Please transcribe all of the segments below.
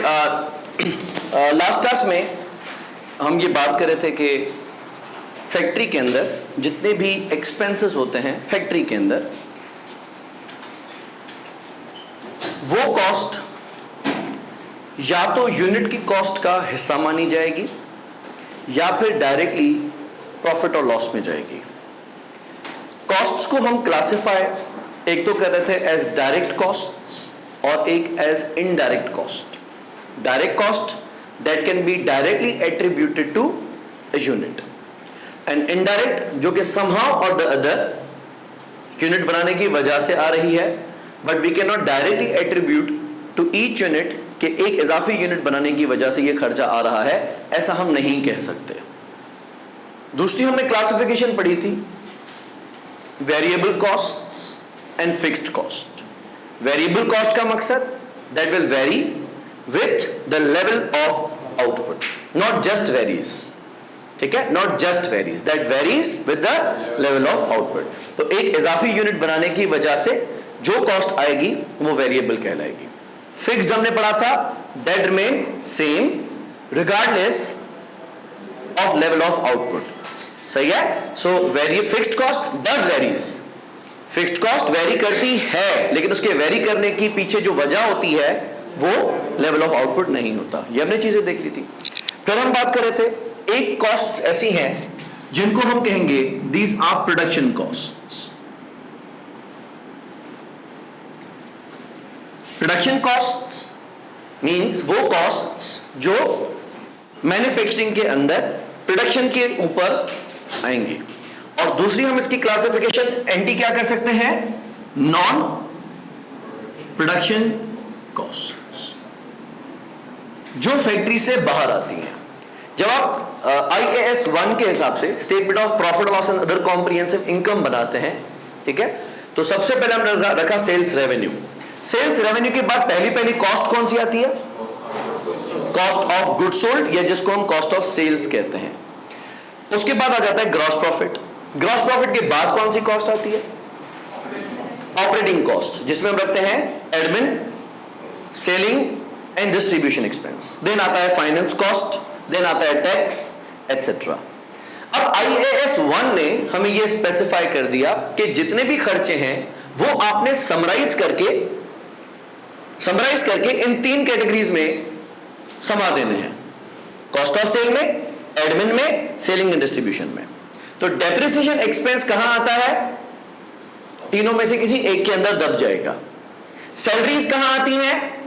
Right, last class में हम ये बात कर रहे थे कि फैक्ट्री के अंदर जितने भी एक्सपेंसेस होते हैं फैक्ट्री के अंदर, वो कॉस्ट या तो यूनिट की कॉस्ट का हिस्सा मानी जाएगी या फिर डायरेक्टली प्रॉफिट और लॉस में जाएगी। कॉस्ट्स को हम क्लासिफाई एक तो कर रहे थे एज डायरेक्ट कॉस्ट्स और एक as indirect cost. Direct cost that can be directly attributed to a unit, and indirect जो कि समहाउ और द अदर यूनिट बनाने की वजह से आ रही है, but we can not directly attribute to each unit कि एक इजाफी यूनिट बनाने की वजह से ये खर्चा आ रहा है, ऐसा हम नहीं कह सकते। दूसरी हमने क्लासिफिकेशन पढ़ी थी variable costs and fixed cost. Variable cost का मकसद that will very with the level of output, not just varies, ठीक है, not just varies, that varies with the level of output. तो एक इजाफी यूनिट बनाने की वजह से जो कॉस्ट आएगी वो वेरिएबल कहलाएगी। फिक्स्ड हमने पढ़ा था that remains same regardless of level of output, सही है। So very fixed cost does varies, fixed cost very करती है, लेकिन उसके वेरी करने की पीछे जो वजह होती है वो लेवल ऑफ आउटपुट नहीं होता। ये हमने चीजें देख ली थी। फिर हम बात कर रहे थे एक कॉस्ट ऐसी हैं जिनको हम कहेंगे these are production costs. Production costs means वो कॉस्ट्स जो मैन्युफैक्चरिंग के अंदर प्रोडक्शन के ऊपर आएंगे। और दूसरी हम इसकी क्लासिफिकेशन एंटी क्या कर सकते हैं, नॉन प्रोडक्शन कॉस्ट्स, जो फैक्ट्री से बाहर आती हैं। जब आप IAS 1 के हिसाब से statement of profit loss and other comprehensive income बनाते हैं, ठीक है, तो सबसे पहले हमने रखा सेल्स रेवेन्यू। सेल्स रेवेन्यू के बाद पहली कॉस्ट कौन सी आती है, कॉस्ट ऑफ गुड सोल्ड, या जिसको हम कॉस्ट ऑफ सेल्स कहते हैं। उसके बाद आ जाता है ग्रॉस प्रॉफिट। ग्रॉस प्रॉफिट के बाद कौन सी कॉस्ट आती है, ऑपरेटिंग कॉस्ट, जिसमें हम रखते हैं admin, selling and distribution expense. Then आता है फाइनेंस कॉस्ट, देन आता है टैक्स एटसेट्रा। अब IAS 1 ने हमें यह स्पेसिफाई कर दिया कि जितने भी खर्चे हैं वो आपने समराइज करके इन तीन कैटेगरीज में समा देने हैं, कॉस्ट ऑफ सेल में, एडमिन में, सेलिंग एंड डिस्ट्रीब्यूशन में। तो डेप्रिसिएशन एक्सपेंस कहां आता है, तीनों में से किसी एक के अंदर दब जाएगा। सैलरीज कहां आती हैं,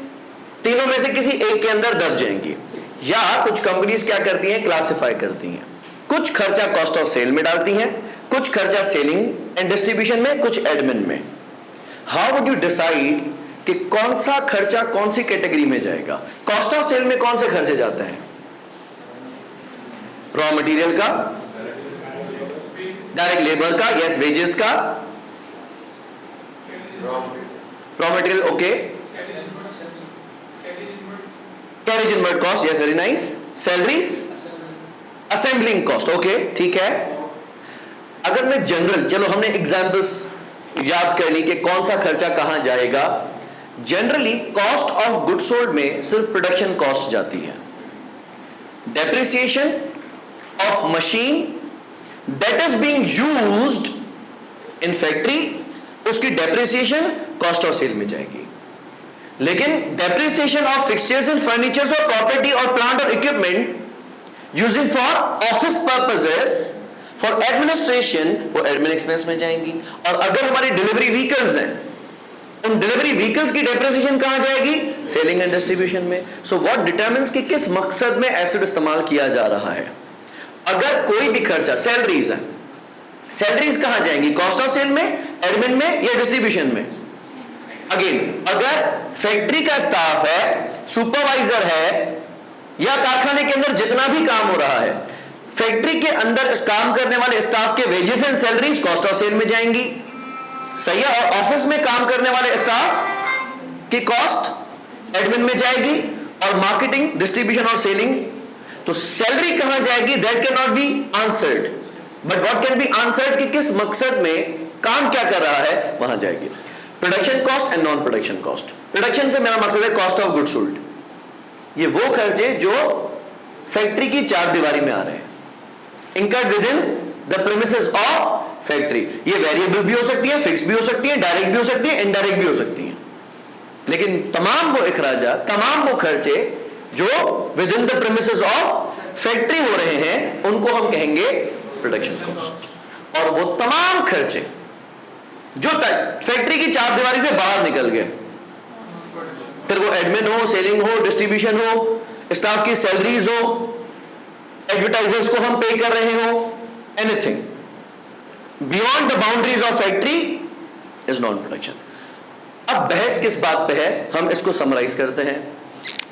तीनों में से किसी एक के अंदर दब जाएंगी। या कुछ कंपनीज क्या करती हैं, क्लासिफाई करती हैं, कुछ खर्चा कॉस्ट ऑफ सेल में डालती हैं, कुछ खर्चा सेलिंग एंड डिस्ट्रीब्यूशन में, कुछ एडमिन में। हाउ वुड यू डिसाइड कि कौन सा खर्चा कौन सी कैटेगरी में जाएगा। कॉस्ट ऑफ सेल में कौन से खर्चे जाते हैं, रॉ मटेरियल का, डायरेक्ट लेबर का, यस, वेजेस का, raw material, okay, carriage inward cost, yes, very nice, salaries, assembling cost, okay, ठीक है। अगर मैं जनरल, चलो हमने एग्जांपल्स याद कर ली कि कौन सा खर्चा कहां जाएगा। Generally cost of good sold में सिर्फ प्रोडक्शन कॉस्ट जाती है। Depreciation of machine that is being used in factory, उसकी डेप्रिसिएशन कॉस्ट ऑफ सेल में जाएगी। लेकिन depreciation of fixtures and furnitures और प्रॉपर्टी और प्लांट और equipment using for office purposes, for administration, वो एडमिन एक्सपेंस में जाएंगी। और अगर हमारी डिलीवरी व्हीकल्स हैं, उन डिलीवरी व्हीकल्स की डेप्रिसिएशन कहां जाएगी, सेलिंग एंड डिस्ट्रीब्यूशन में। सो व्हाट डिटरमिन्स कि किस मकसद में एसिड इस्तेमाल किया जा रहा है। अगर कोई भी खर्चा, सैलरीज है, सैलरीज कहां जाएंगी, कॉस्ट ऑफ सेल में, एडमिन में, या डिस्ट्रीब्यूशन में। अगेन, अगर फैक्ट्री का स्टाफ है, सुपरवाइजर है, या कारखाने के अंदर जितना भी काम हो रहा है, फैक्ट्री के अंदर इस काम करने वाले स्टाफ के wages and salaries cost of sale में जाएंगी, सही है। और ऑफिस में काम करने वाले स्टाफ की कॉस्ट एडमिन में जाएगी, और मार्केटिंग, डिस्ट्रीब्यूशन और सेलिंग। तो सैलरी कहां जाएगी, that can not be answered, but what can be answered कि किस मकसद में काम क्या कर रहा है, वहां जाएगी। Production cost and non production cost. Production से मेरा मकसद है कॉस्ट ऑफ गुड सोल्ड, ये वो खर्चे जो फैक्ट्री की चार दीवारी में आ रहे हैं, incurred with in the premises of factory. ये वेरिएबल भी हो सकती है, फिक्स भी हो सकती है, डायरेक्ट भी हो सकती है, इनडायरेक्ट भी हो सकती है, लेकिन तमाम वो इखराजात, तमाम वो खर्चे जो with in the premises of factory हो रहे हैं, उनको हम कहेंगे प्रोडक्शन कॉस्ट। और वो तमाम खर्चे जो फैक्ट्री की चार दीवारी से बाहर निकल गए, फिर वो एडमिन हो, सेलिंग हो, डिस्ट्रीब्यूशन हो, स्टाफ की सैलरीज हो, एडवर्टाइजर्स को हम पे कर रहे हो, anything beyond the boundaries of factory is non production. अब बहस किस बात पे है, हम इसको समराइज करते हैं।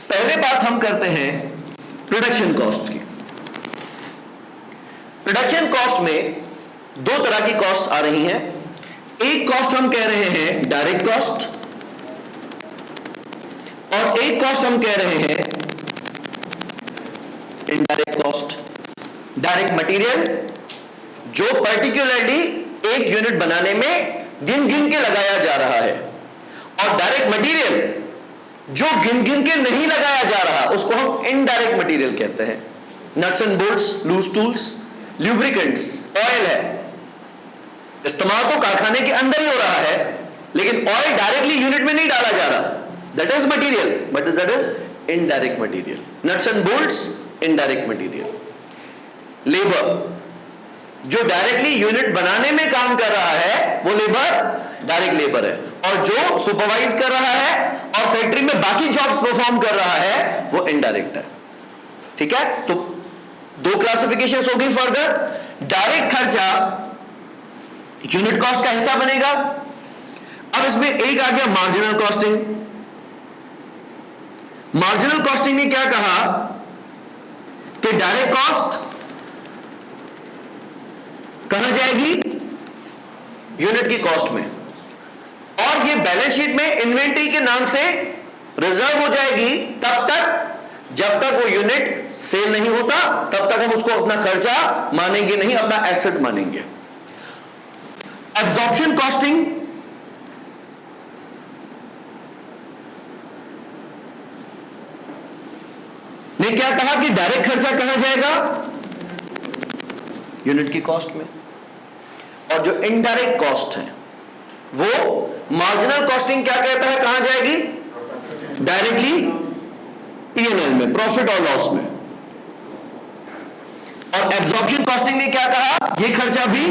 पहले बात हम करते हैं प्रोडक्शन कॉस्ट की। प्रोडक्शन कॉस्ट में दो तरह की कॉस्ट आ रही हैं। एक कॉस्ट हम कह रहे हैं डायरेक्ट कॉस्ट, और एक कॉस्ट हम कह रहे हैं इनडायरेक्ट कॉस्ट। डायरेक्ट मटेरियल जो पर्टिकुलरली एक यूनिट बनाने में गिन गिन के लगाया जा रहा है, और डायरेक्ट मटेरियल जो गिन गिन के नहीं लगाया जा रहा, उसको हम इनडायरेक्ट मटेरियल कहते हैं। Nuts and bolts, loose tools, lubricants, oil है, इस्तेमाल तो कारखाने के अंदर ही हो रहा है, लेकिन ऑयल डायरेक्टली यूनिट में नहीं डाला जा रहा, that is material, but that is indirect material. Nuts and bolts indirect material. Labour जो डायरेक्टली यूनिट बनाने में काम कर रहा है, वो लेबर डायरेक्ट लेबर है, और जो सुपरवाइज कर रहा है और फैक्ट्री में बाकी जॉब्स परफॉर्म कर रहा है, वो इनडायरेक्ट है। ठीक है, तो दो क्लासिफिकेशंस हो गई फर्दर। डायरेक्ट खर्चा यूनिट कॉस्ट का हिस्सा बनेगा। अब इसमें एक आ गया मार्जिनल कॉस्टिंग। मार्जिनल कॉस्टिंग ने क्या कहा कि डायरेक्ट कॉस्ट कहां जाएगी, यूनिट की कॉस्ट में, और ये बैलेंस शीट में इन्वेंट्री के नाम से रिजर्व हो जाएगी तब तक जब तक वो यूनिट सेल नहीं होता, तब तक हम उसको अपना खर्चा मानेंगे नहीं, अपना एसेट मानेंगे। एब्जॉर्प्शन कॉस्टिंग ने क्या कहा कि डायरेक्ट खर्चा कहां जाएगा, यूनिट की कॉस्ट में, और जो इनडायरेक्ट कॉस्ट है वो मार्जिनल कॉस्टिंग क्या कहता है, कहां जाएगी, डायरेक्टली पीएनएल में, प्रॉफिट और लॉस में। और एब्जॉर्प्शन कॉस्टिंग ने क्या कहा, ये खर्चा भी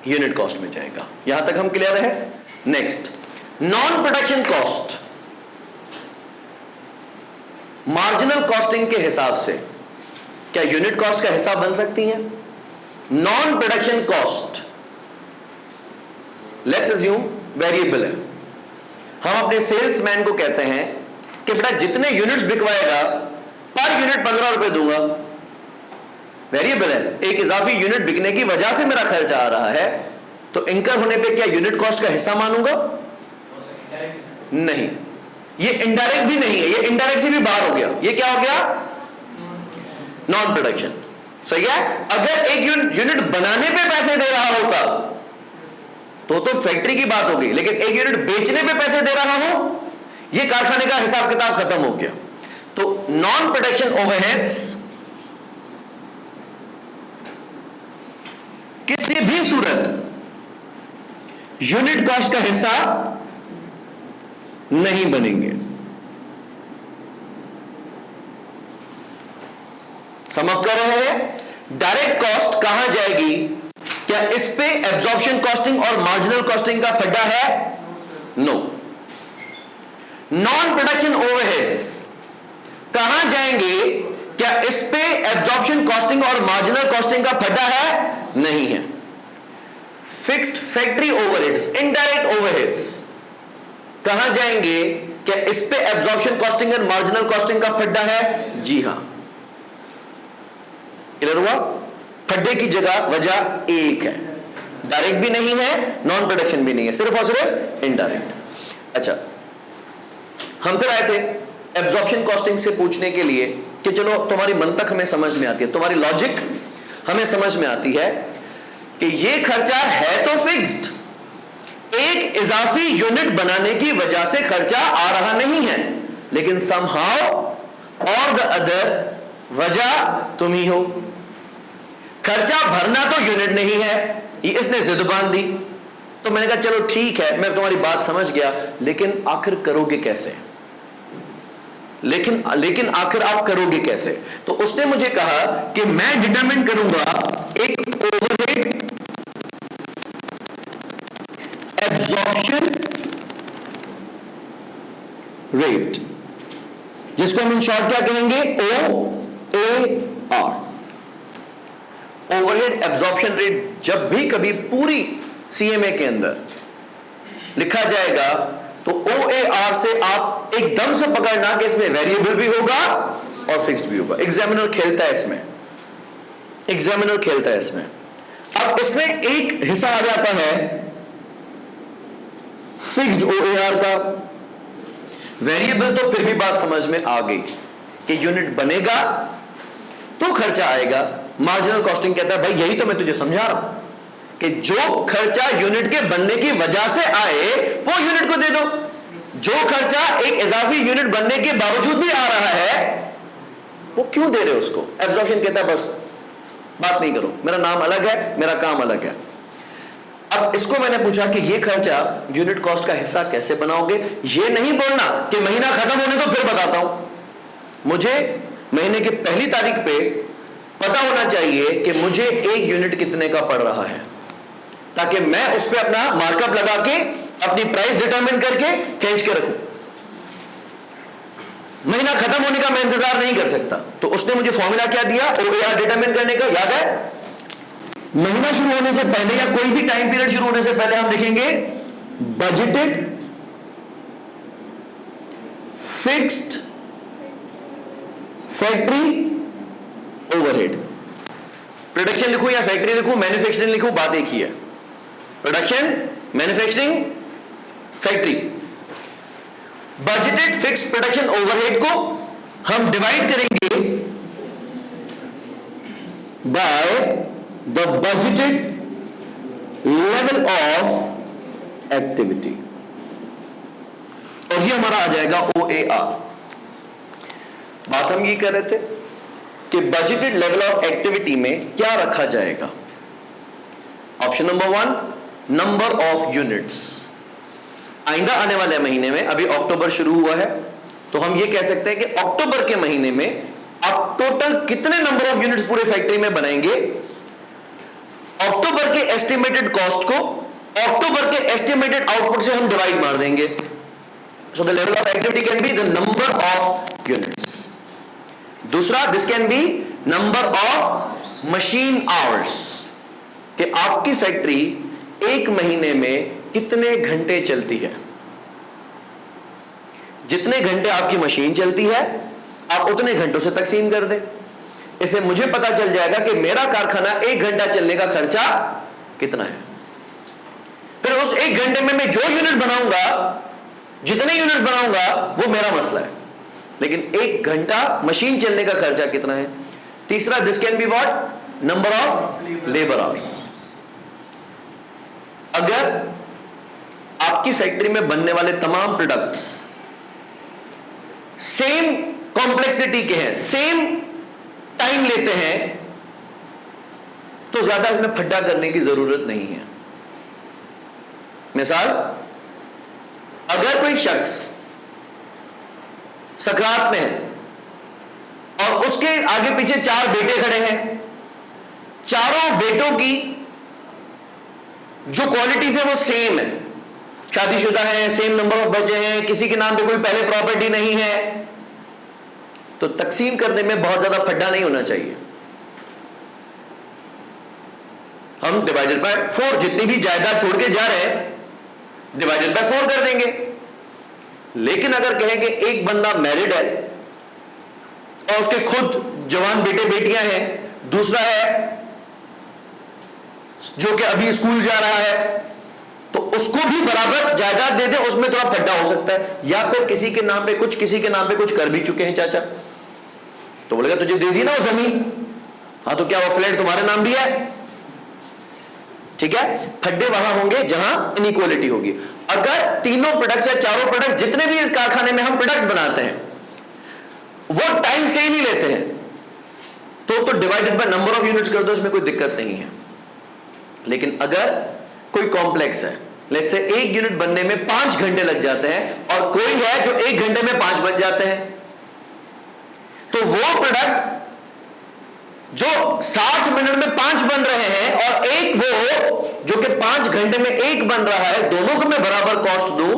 यूनिट कॉस्ट में जाएगा। यहां तक हम क्लियर है। Next, non production cost marginal costing के हिसाब से क्या यूनिट कॉस्ट का हिस्सा बन सकती है। Non production cost let's assume variable है। हम अपने सेल्समैन को कहते हैं कि बेटा जितने यूनिट्स बिकवाएगा पर यूनिट 15 रुपए दूंगा। वेरिएबल है, एक इजाफी यूनिट बिकने की वजह से मेरा खर्चा आ रहा है, तो इंकर होने पे क्या यूनिट कॉस्ट का हिस्सा मानूंगा, नहीं। ये इनडायरेक्ट भी नहीं है, ये इनडायरेक्ट से भी बाहर हो गया। ये क्या हो गया, नॉन प्रोडक्शन। सही है। अगर एक यूनिट बनाने पे पैसे दे रहा होता तो फैक्ट्री की बात होगी, लेकिन एक यूनिट बेचने पे पैसे दे रहा हो, ये कारखाने का हिसाब किताब खत्म हो गया। तो नॉन प्रोडक्शन ओवरहेड्स किसी भी सूरत यूनिट कॉस्ट का हिस्सा नहीं बनेंगे। समझ कर रहे हैं। डायरेक्ट कॉस्ट कहां जाएगी, क्या इस पे एब्जॉर्प्शन कॉस्टिंग और मार्जिनल कॉस्टिंग का फड्डा है, नो। नॉन प्रोडक्शन ओवरहेड्स कहां जाएंगे, क्या इस पे एब्जॉर्प्शन कॉस्टिंग और मार्जिनल कॉस्टिंग का फड्डा है, नहीं है। Fixed factory overheads, indirect overheads कहां जाएंगे, क्या इस पे एब्जॉर्प्शन कॉस्टिंग और मार्जिनल कॉस्टिंग का फड्डा है, जी हां। क्लियर हुआ। फड्डे की जगह वजह एक है, डायरेक्ट भी नहीं है, नॉन प्रोडक्शन भी नहीं है, सिर्फ और सिर्फ इनडायरेक्ट। अच्छा, हम फिर आए थे एब्जॉर्प्शन कॉस्टिंग से पूछने के लिए कि चलो तुम्हारी मंतक हमें समझ में आती है, तुम्हारी लॉजिक हमें समझ में आती है कि ये खर्चा है तो फिक्स्ड, एक इजाफी यूनिट बनाने की वजह से खर्चा आ रहा नहीं है, लेकिन समहाउ और द अदर वजह तुम ही हो। खर्चा भरना तो यूनिट नहीं है, ये इसने जिद बांध दी। तो मैंने कहा चलो ठीक है, मैं तुम्हारी बात समझ गया, लेकिन आखिर करोगे कैसे? लेकिन आखिर आप करोगे कैसे? तो उसने मुझे कहा कि मैं डिटरमिन करूंगा एक ओवरहेड एब्जॉर्प्शन रेट, जिसको हम इन शॉर्ट क्या कहेंगे? OAR। ओवरहेड एब्जॉर्प्शन रेट जब भी कभी पूरी CMA के अंदर लिखा जाएगा तो OAR से आप एकदम से पकड़ना कि इसमें वेरिएबल भी होगा और फिक्स्ड भी होगा। एग्जामिनर खेलता है इसमें, एग्जामिनर खेलता है इसमें। अब इसमें एक हिस्सा आ जाता है फिक्स्ड OAR का। वेरिएबल तो फिर भी बात समझ में आ गई कि यूनिट बनेगा तो खर्चा आएगा। मार्जिनल कॉस्टिंग कहता है भाई यही तो मैं तुझे समझा रहा हूं कि जो खर्चा यूनिट के बनने की वजह से आए वो यूनिट को दे दो। जो खर्चा एक इजाफी यूनिट बनने के बावजूद भी आ रहा है वो क्यों दे रहे हो उसको? एब्जॉर्प्शन कहता है बस बात नहीं करो, मेरा नाम अलग है, मेरा काम अलग है। अब इसको मैंने पूछा कि ये खर्चा यूनिट कॉस्ट का हिस्सा कैसे बनाओगे? ये नहीं बोलना कि महीना खत्म होने तो फिर बताता हूं। मुझे महीने की पहली तारीख पे पता होना चाहिए कि मुझे एक यूनिट कितने का पड़ रहा है, ताकि मैं उस पर अपना मार्कअप लगा के अपनी प्राइस डिटरमिन करके खींच के रखूं। महीना खत्म होने का मैं इंतजार नहीं कर सकता। तो उसने मुझे फॉर्मूला क्या दिया OAR डिटरमिन करने का, याद है? महीना शुरू होने से पहले या कोई भी टाइम पीरियड शुरू होने से पहले हम लिखेंगे budgeted fixed factory overhead. Production लिखूं या फैक्ट्री लिखूं, मैन्युफैक्चरिंग लिखूं, बात एक ही है। Production, manufacturing, factory. Budgeted fix production overhead को हम डिवाइड करेंगे by the budgeted level of activity, और ये हमारा आ जाएगा OAR। बात हम ये कर रहे थे कि बजटेड लेवल ऑफ एक्टिविटी में क्या रखा जाएगा। Option number 1, number of units. आइंदा आने वाले महीने में, अभी अक्टूबर शुरू हुआ है, तो हम ये कह सकते हैं कि अक्टूबर के महीने में आप टोटल कितने नंबर ऑफ यूनिट्स पूरे फैक्ट्री में बनाएंगे। अक्टूबर के एस्टिमेटेड कॉस्ट को अक्टूबर के एस्टिमेटेड आउटपुट से हम डिवाइड मार देंगे। So the level of activity can be the number of units. दूसरा, this can be number of machine hours, कि आपकी फैक्ट्री एक महीने में कितने घंटे चलती है। जितने घंटे आपकी मशीन चलती है आप उतने घंटों से तकसीम कर दें। इससे मुझे पता चल जाएगा कि मेरा कारखाना 1 घंटा चलने का खर्चा कितना है। फिर उस 1 घंटे में मैं जो यूनिट बनाऊंगा, जितने यूनिट्स बनाऊंगा वो मेरा मसला है, लेकिन 1 घंटा मशीन चलने का खर्चा कितना है। तीसरा, this can be what, number of labour hours. अगर आपकी फैक्ट्री में बनने वाले तमाम प्रोडक्ट्स सेम कॉम्प्लेक्सिटी के हैं, सेम टाइम लेते हैं, तो ज्यादा इसमें फड्डा करने की जरूरत नहीं है। मिसाल, अगर कोई शख्स सकरात में है और उसके आगे पीछे 4 बेटे खड़े हैं, चारों बेटों की जो क्वालिटीज है वो सेम है, शादीशुदा है, सेम नंबर ऑफ बच्चे हैं, किसी के नाम पे कोई पहले प्रॉपर्टी नहीं है, तो तकसीम करने में बहुत ज्यादा फड्डा नहीं होना चाहिए। हम डिवाइडेड बाय 4, जितनी भी जायदाद छोड़ के जा रहे हैं डिवाइडेड बाय 4 कर देंगे। लेकिन अगर कहें कि एक बंदा मैरिड है और उसके खुद जवान बेटे बेटियां हैं, दूसरा है जो कि अभी स्कूल जा रहा है, तो उसको भी बराबर जायदाद दे दे, उसमें थोड़ा फड्डा हो सकता है। या फिर किसी के नाम पे कुछ, किसी के नाम पे कुछ कर भी चुके हैं चाचा, तो बोलेगा तुझे दे दी ना वो जमीन, हाँ तो क्या वो फ्लैट तुम्हारे नाम भी है? ठीक है, फड्डे वहां होंगे जहां इनइक्वालिटी होगी। अगर तीनों प्रोडक्ट्स या चारों प्रोडक्ट्स जितने भी इस कारखाने में हम प्रोडक्ट्स बनाते हैं वो टाइम सेम ही लेते हैं तो divided by number of units कर दो, इसमें कोई दिक्कत नहीं है। लेकिन अगर कोई कॉम्प्लेक्स है, लेट्स से एक यूनिट बनने में 5 घंटे लग जाते हैं और कोई है जो 1 घंटे में 5 बन जाते हैं, तो वो प्रोडक्ट जो 60 मिनट में 5 बन रहे हैं और एक वो जो कि 5 घंटे में 1 बन रहा है, दोनों को मैं बराबर कॉस्ट दूं,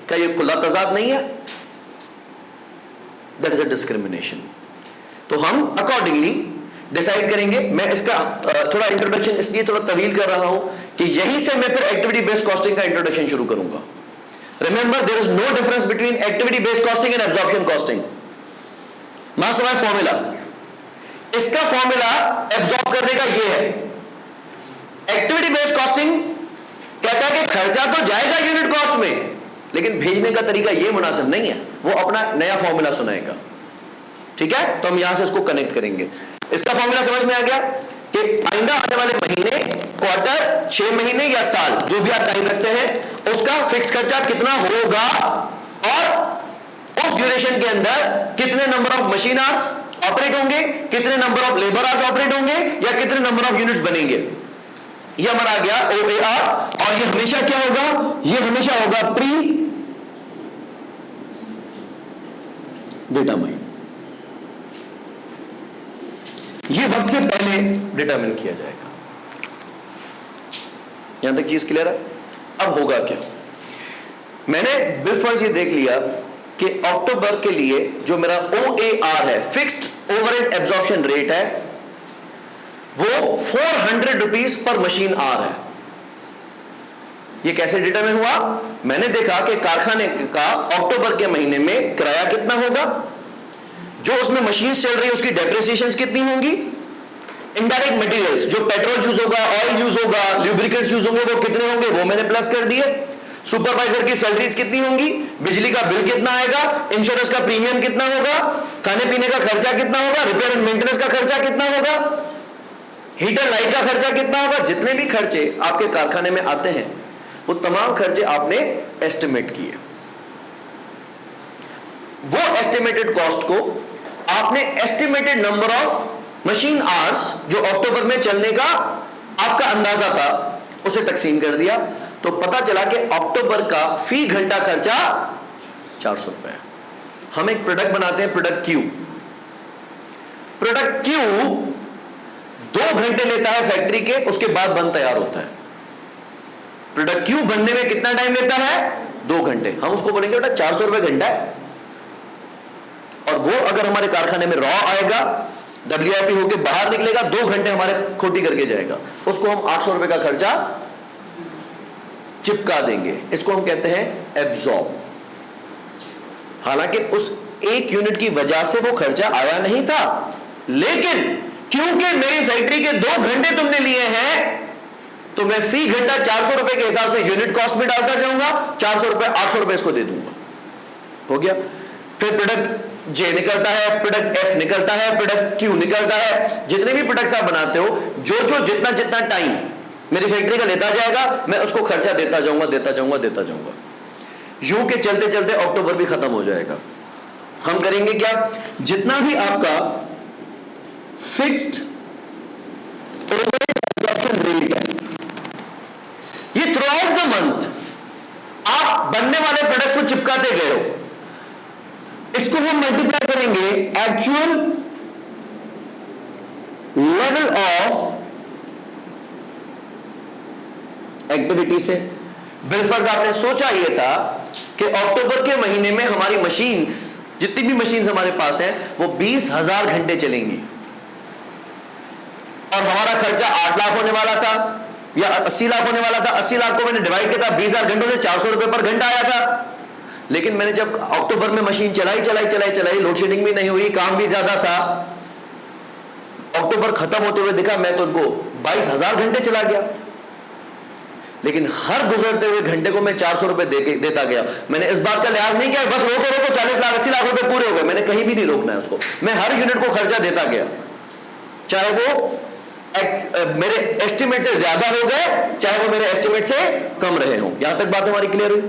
क्या ये खुला तजाद नहीं है? That is a discrimination. तो हम अकॉर्डिंगली डिसाइड करेंगे। मैं इसका थोड़ा इंट्रोडक्शन इसलिए थोड़ा तवील कर रहा हूं कि यहीं से मैं फिर एक्टिविटी बेस्ड कॉस्टिंग का इंट्रोडक्शन शुरू करूंगा। Remember, there is no difference between activity based costing and absorption costing. मास समय फॉर्मूला, इसका फॉर्मूला एब्जॉर्ब करने का ये है। एक्टिविटी बेस्ड कॉस्टिंग कहता है कि खर्चा तो जाएगा यूनिट कॉस्ट में, लेकिन भेजने का तरीका ये मुनासिब नहीं है, वो अपना नया फॉर्मूला सुनाएगा। ठीक है, तो हम यहां से इसको कनेक्ट करेंगे। इसका फॉर्मूला समझ में आ गया कि आइंदा आने वाले महीने, क्वार्टर, 6 महीने या साल, जो भी आप टाइम रखते हैं, उसका फिक्स खर्चा कितना होगा और उस ड्यूरेशन के अंदर कितने number of machine hours operate होंगे, कितने number of labour hours operate होंगे या कितने नंबर ऑफ यूनिट्स बनेंगे। ये हमारा आ गया OAR। और ये हमेशा क्या होगा? ये हमेशा होगा प्री डिटरमाइन, ये वक्त से पहले डिटरमिन किया जाएगा। यहां तक चीज क्लियर है? अब होगा क्या? मैंने बिलफर्ज ये देख लिया कि अक्टूबर के लिए जो मेरा OAR है, फिक्स्ड ओवरहेड एब्जॉर्प्शन रेट है, वो 400 रुपीज पर मशीन आवर है। ये कैसे डिटरमिन हुआ? मैंने देखा कि कारखाने का अक्टूबर के महीने में किराया कितना होगा, जो उसमें मशीन चल रही है उसकी डेप्रिसिएशंस कितनी होंगी, इनडायरेक्ट मटेरियल्स जो पेट्रोल यूज होगा, ऑयल यूज होगा, ल्यूब्रिकेंट्स यूज होंगे, वो कितने होंगे वो मैंने प्लस कर दिए। सुपरवाइजर की सैलरीज कितनी होंगी, बिजली का बिल कितना आएगा, इंश्योरेंस का प्रीमियम कितना होगा, खाने पीने का खर्चा कितना होगा, रिपेयर एंड मेंटेनेंस का खर्चा कितना होगा, हीटर लाइट का खर्चा कितना होगा। जितने भी खर्चे आपके कारखाने में आते हैं वो तमाम खर्चे आपने एस्टिमेट किए। वो एस्टिमेटेड कॉस्ट को आपने estimated number of machine hours जो अक्टूबर में चलने का आपका अंदाजा था उसे तकसीम कर दिया, तो पता चला कि अक्टूबर का फी घंटा खर्चा 400 रुपए। हम एक प्रोडक्ट बनाते हैं, प्रोडक्ट क्यू। प्रोडक्ट क्यू 2 घंटे लेता है फैक्ट्री के, उसके बाद बन तैयार होता है। प्रोडक्ट क्यू बनने में कितना टाइम लेता है? 2 घंटे। हम उसको बोलेंगे बेटा 400 रुपए घंटा है। और वो अगर हमारे कारखाने में रॉ आएगा, WIP होके बाहर निकलेगा, 2 घंटे हमारे खोटी करके जाएगा, उसको हम 800 रुपए का खर्चा चिपका देंगे। इसको हम कहते हैं एब्जॉर्ब। हालांकि उस एक यूनिट की वजह से वो खर्चा आया नहीं था, लेकिन क्योंकि मेरी फैक्ट्री के 2 घंटे तुमने लिए हैं, तो मैं फी घंटा 400 रुपए के हिसाब से यूनिट कॉस्ट में डालता जाऊंगा, 400 रुपए 800 रुपए इसको दे दूंगा। हो गया। फिर प्रोडक्ट जे निकलता है, प्रोडक्ट एफ निकलता है, प्रोडक्ट क्यू निकलता है। जितने भी प्रोडक्ट्स आप बनाते हो, जो जो जितना जितना टाइम मेरी फैक्ट्री का लेता जाएगा, मैं उसको खर्चा देता जाऊंगा, देता जाऊंगा, देता जाऊंगा। यूं के चलते चलते अक्टूबर भी खत्म हो जाएगा। हम करेंगे क्या? जितना भी आपका फिक्स्ड ओवरहेड एब्जॉर्प्शन रेट है, ये थ्रू आउट द मंथ आप बनने वाले प्रोडक्ट्स को चिपकाते गए हो, इसको हम मल्टीप्लाई करेंगे एक्चुअल लेवल ऑफ एक्टिविटी से। बिलफर्ज आपने सोचा यह था कि अक्टूबर के महीने में हमारी मशीन्स, जितनी भी मशीन्स हमारे पास हैं, वो 20,000 घंटे चलेंगी और हमारा खर्चा 8 लाख होने वाला था या 80 लाख होने वाला था। 80 लाख को मैंने डिवाइड किया था 20,000 घंटों से, 400 रुपए पर घंटा आया था। लेकिन मैंने जब अक्टूबर में मशीन चलाई, लोड शेडिंग भी नहीं हुई, काम भी ज्यादा था, अक्टूबर खत्म होते हुए देखा मैं तो उनको 22,000 घंटे चला गया। लेकिन हर गुजरते हुए घंटे को मैं 400 रुपए देता गया। मैंने इस बात का लिहाज नहीं किया बस रोको 40 लाख 80 लाख रुपए पूरे हो गए। मैंने कहीं भी नहीं रोकना है उसको, मैं हर यूनिट को खर्चा देता गया, चाहे वो मेरे एस्टिमेट से ज्यादा हो गए, चाहे वो मेरे एस्टिमेट से कम रहे हो। यहां तक बात हमारी क्लियर हुई?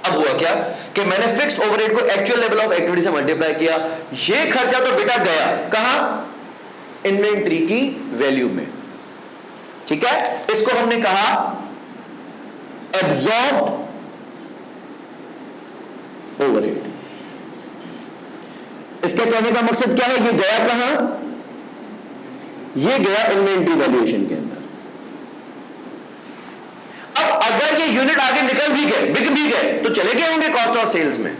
अब हुआ क्या कि मैंने फिक्स्ड ओवरहेड को एक्चुअल लेवल ऑफ एक्टिविटी से मल्टीप्लाई किया। ये खर्चा तो बेटा गया कहां? इन्वेंट्री की वैल्यू में। ठीक है, इसको हमने कहा एब्जॉर्ब्ड ओवरहेड। इसके कहने का मकसद क्या है? ये गया कहां? ये गया इन्वेंट्री वैल्यूएशन के अंदर। अब अगर ये यूनिट आगे निकल भी गए, बिक भी गए, तो चले गए होंगे कॉस्ट और सेल्स में,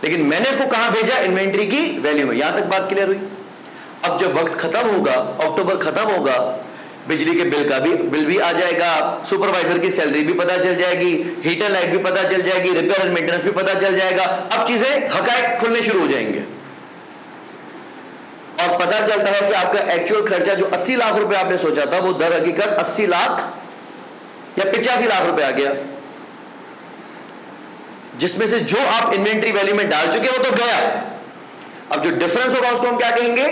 लेकिन मैंने इसको कहां भेजा? इन्वेंट्री की वैल्यू में। यहां तक बात क्लियर हुई? अब जब वक्त खत्म होगा, अक्टूबर खत्म होगा, बिजली के बिल भी आ जाएगा, सुपरवाइजर की सैलरी भी पता चल जाएगी, हीटर लाइट भी पता चल जाएगी, रिपेयर एंड मेंटेनेंस भी पता चल जाएगा। अब चीजें हकायक खुलने शुरू हो जाएंगे और पता चलता है कि आपका एक्चुअल खर्चा जो 80 लाख रुपए आपने सोचा था, वो दर हकीकत 80 लाख या 85 लाख रुपए आ गया, जिसमें से जो आप इन्वेंट्री वैल्यू में डाल चुके वो तो गया। अब जो डिफरेंस होगा उसको हम क्या कहेंगे?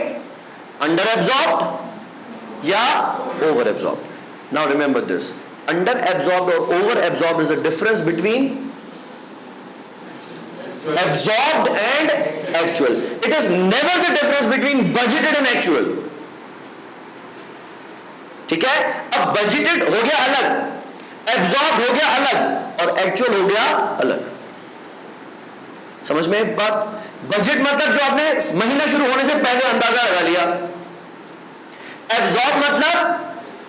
अंडर एब्जॉर्ब्ड या over absorbed. Now remember this, under absorbed और over absorbed is the difference between absorbed and actual. It is never the difference between budgeted and actual. ठीक है, अब budgeted हो गया अलग, absorbed हो गया अलग और actual हो गया अलग। समझ में एक बात? बजट मतलब जो आपने महीना शुरू होने से पहले अंदाजा लगा लिया, absorb मतलब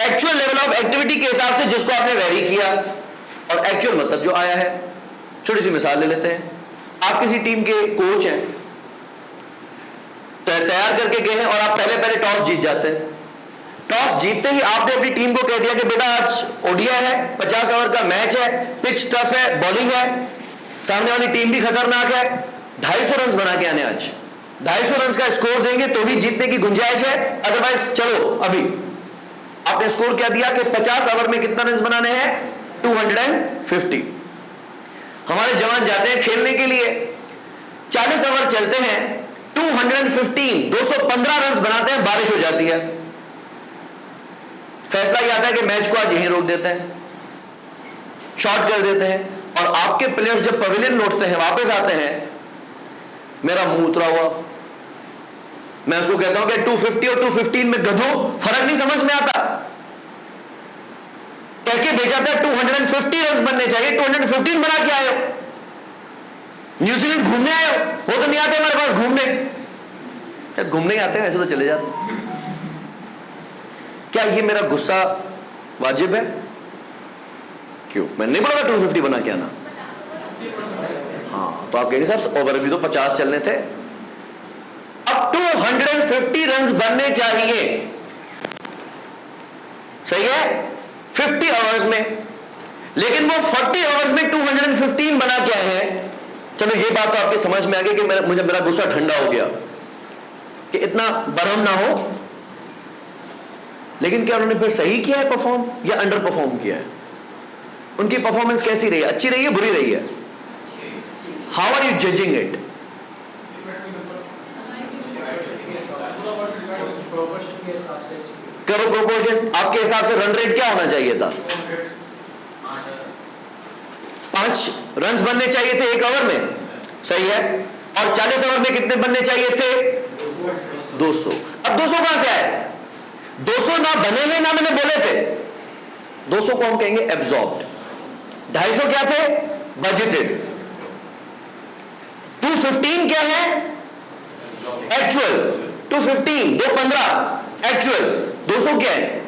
actual level of activity के हिसाब से जिसको आपने वेरी किया, और actual मतलब जो आया है। छोटी सी मिसाल ले लेते हैं। आप किसी टीम के कोच हैं, तैयार करके गए हैं और आप पहले टॉस जीत जाते हैं। टॉस जीतते ही आपने अपनी टीम को कह दिया कि बेटा आज ओडीआई है, 50 ओवर का मैच है, पिच टफ है, बॉलिंग है, सामने वाली टीम भी खतरनाक है, 250 रन बना के आने, आज 250 रन का स्कोर देंगे तो ही जीतने की गुंजाइश है, अदरवाइज चलो। अभी आपने स्कोर क्या दिया कि 50 ओवर में कितना रन बनाने हैं? 250। हमारे जवान जाते हैं खेलने के लिए, 40 ओवर चलते हैं, 215 रन बनाते हैं, बारिश हो जाती है। फैसला यह आता है कि मैच को आज यहीं रोक देते हैं, शॉर्ट कर देते हैं, और आपके प्लेयर्स जब पवेलियन लौटते हैं, वापस आते हैं, मेरा मुंह उतरा हुआ। मैं उसको कहता हूं कि 250 और 215 में गधों फर्क नहीं समझ में आता। कह के भेजा था 250 रन बनने चाहिए, 215 बना के आए हो। न्यूजीलैंड घूमने आए हो, वो तो नहीं आते हमारे पास घूमने। घूमने ही आते हैं, ऐसे तो चले जाते। क्या ये मेरा गुस्सा वाजिब है? क्यों? मैंने नहीं बोला था 250 बना के आना। हाँ, तो आप कहेंगे सर ओवर भी तो 50 चलने थे। अब 250 रन बनने चाहिए, सही है, 50 आवर्स में, लेकिन वो 40 आवर्स में 215 बना के आए हैं। चलो ये बात तो आपकी समझ में आ गई कि मुझे मेरा गुस्सा ठंडा हो गया कि इतना बरहम ना हो। लेकिन क्या उन्होंने फिर सही किया है परफॉर्म या अंडर परफॉर्म किया है? उनकी परफॉर्मेंस कैसी रही है? अच्छी रही है, बुरी रही है? How are you judging it? करो प्रोपोर्शन। आपके हिसाब से रन रेट क्या होना चाहिए था? 5 रन बनने चाहिए थे 1 ओवर में, सही है, और 40 ओवर में कितने बनने चाहिए थे? 200। अब 200 कहां से आए? 200 ना बने हुए ना मैंने बोले थे। 200 को हम कहेंगे एब्जॉर्ब्ड। 250 क्या थे? बजटेड। 215 क्या है? एक्चुअल। 215 215 एक्चुअल। 200 क्या है?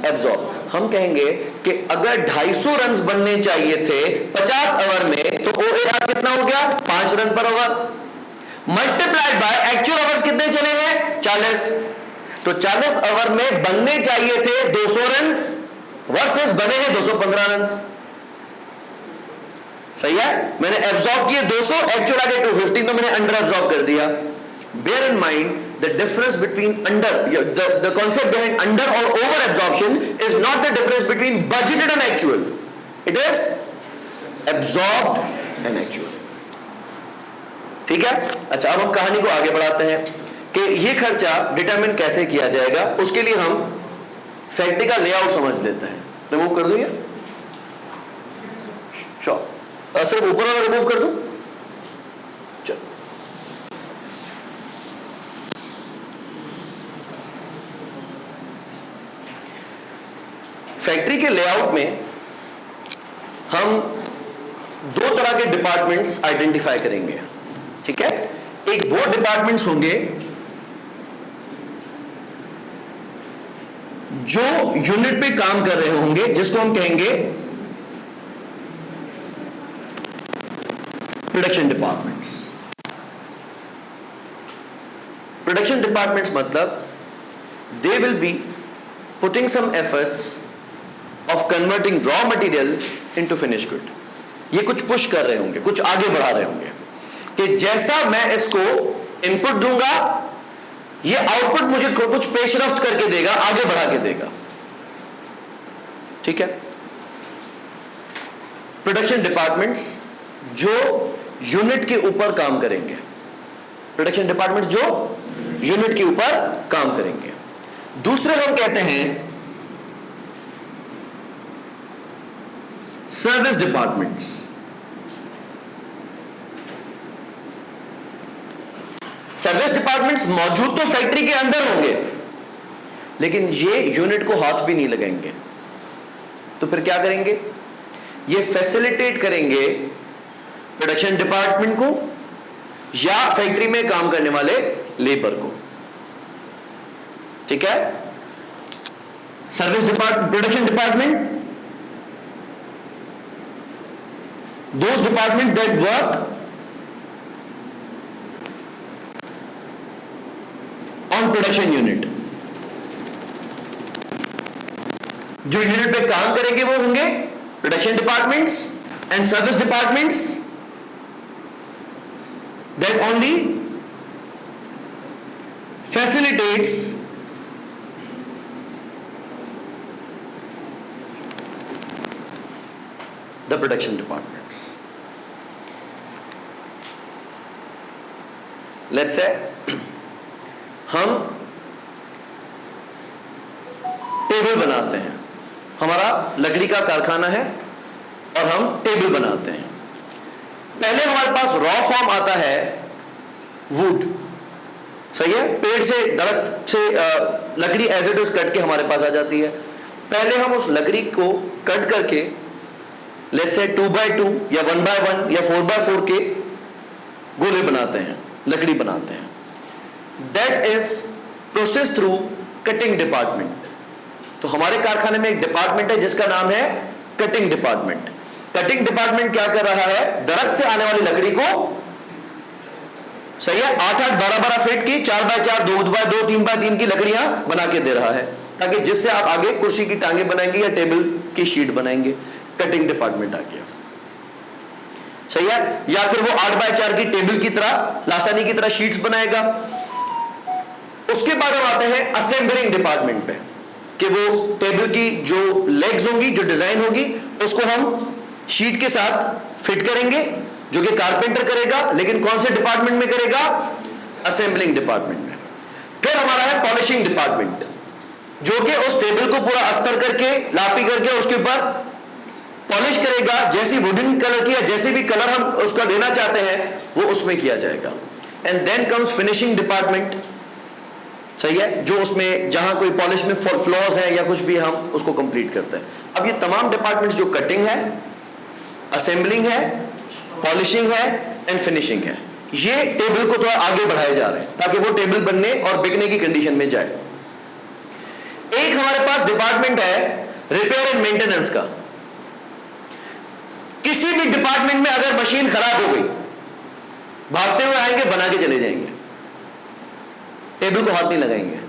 एब्जॉर्ब। हम कहेंगे कि अगर 250 रन बनने चाहिए थे 50 ओवर में, तो OAR कितना हो गया? 5 रन पर over, multiplied by actual overs कितने चले हैं? 40। तो 40 ओवर में बनने चाहिए थे 200 रन वर्सेस बने हैं 215 रन। सही है, मैंने एब्जॉर्ब किए 200, एक्चुअल आ गए 215, तो मैंने अंडर एब्जॉर्ब कर दिया। Bear in mind the difference between the concept behind under or over absorption is not the difference between budgeted and actual, it is absorbed and actual। ठीक है, अच्छा अब हम कहानी को आगे बढ़ाते हैं कि ये खर्चा डिटरमिन कैसे किया जाएगा, उसके लिए हम फैक्ट्री का लेआउट समझ लेते हैं। रिमूव कर दूं ये? श्योर, सिर्फ ऊपर वाला रिमूव कर दूं? चलो, फैक्ट्री के लेआउट में हम दो तरह के डिपार्टमेंट्स आइडेंटिफाई करेंगे, ठीक है? एक वो डिपार्टमेंट्स होंगे जो यूनिट पे काम कर रहे होंगे, जिसको हम कहेंगे प्रोडक्शन डिपार्टमेंट्स। प्रोडक्शन डिपार्टमेंट्स मतलब they will be putting some efforts of converting raw material into finish good. ये कुछ पुश कर रहे होंगे, कुछ आगे बढ़ा रहे होंगे कि जैसा मैं इसको इनपुट दूंगा, ये आउटपुट मुझे कुछ पेशरफ्त करके देगा, आगे बढ़ा के देगा, ठीक है? प्रोडक्शन डिपार्टमेंट्स जो यूनिट के ऊपर काम करेंगे, प्रोडक्शन डिपार्टमेंट जो यूनिट के ऊपर काम करेंगे। दूसरे हम कहते हैं सर्विस डिपार्टमेंट्स। सर्विस डिपार्टमेंट्स मौजूद तो फैक्ट्री के अंदर होंगे, लेकिन ये यूनिट को हाथ भी नहीं लगाएंगे। तो फिर क्या करेंगे? ये फैसिलिटेट करेंगे प्रोडक्शन डिपार्टमेंट को या फैक्ट्री में काम करने वाले लेबर को, ठीक है? Service department, production department, those departments that work on production unit, जो यूनिट पे काम करेंगे वो होंगे production departments, and service departments that only facilitates the production departments. Let's say हम टेबल बनाते हैं, हमारा लकड़ी का कारखाना है और हम टेबल बनाते हैं। पहले हमारे पास रॉ फॉर्म आता है वुड, सही है? पेड़ से, दरख्त से लकड़ी एज इट इज कट के हमारे पास आ जाती है। पहले हम उस लकड़ी को कट करके लेट्स से 2x2 या 1x1 या 4x4 के गोले बनाते हैं, लकड़ी बनाते हैं। That is process through cutting department. तो हमारे कारखाने में एक डिपार्टमेंट है जिसका नाम है कटिंग डिपार्टमेंट। कटिंग डिपार्टमेंट क्या कर रहा है? दरख्त से आने वाली लकड़ी को, सही है, 8-8, 12-12 फीट की 4x4, 2x2, 3x3 की लकड़ियां बना के दे रहा है, ताकि जिससे आप आगे कुर्सी की टांगे बनाएंगे या टेबल की शीट बनाएंगे। कटिंग डिपार्टमेंट आ गया, सही है? या फिर वो 8x4 की टेबल की तरह, लासानी की तरह शीट्स बनाएगा। उसके बाद हम आते हैं असेंबलिंग डिपार्टमेंट पे, कि वो टेबल की जो लेग्स होंगी, जो डिजाइन होगी, उसको हम शीट के साथ फिट करेंगे, जो कि कारपेंटर करेगा, लेकिन कौन से डिपार्टमेंट में करेगा? असेंबलिंग डिपार्टमेंट में। फिर हमारा है पॉलिशिंग डिपार्टमेंट, जो कि उस टेबल को पूरा अस्तर करके, लापी करके उसके ऊपर पॉलिश करेगा, जैसी वुडन कलर की या जैसे भी कलर हम उसका देना चाहते हैं वो उसमें किया जाएगा। And then comes finishing department, सही है, जो उसमें जहां कोई पॉलिश में फ्लॉज है या कुछ भी, हम उसको कंप्लीट करते हैं। अब ये तमाम डिपार्टमेंट्स जो कटिंग है, असेंबलिंग है, पॉलिशिंग है एंड फिनिशिंग है, ये टेबल को थोड़ा आगे बढ़ाए जा रहे हैं ताकि वो टेबल बनने और बिकने की कंडीशन में जाए। एक हमारे पास डिपार्टमेंट है रिपेयर एंड मेंटेनेंस का। किसी भी डिपार्टमेंट में अगर मशीन खराब हो गई, भागते हुए आएंगे, बना के चले जाएंगे, टेबल को हाथ नहीं लगाएंगे,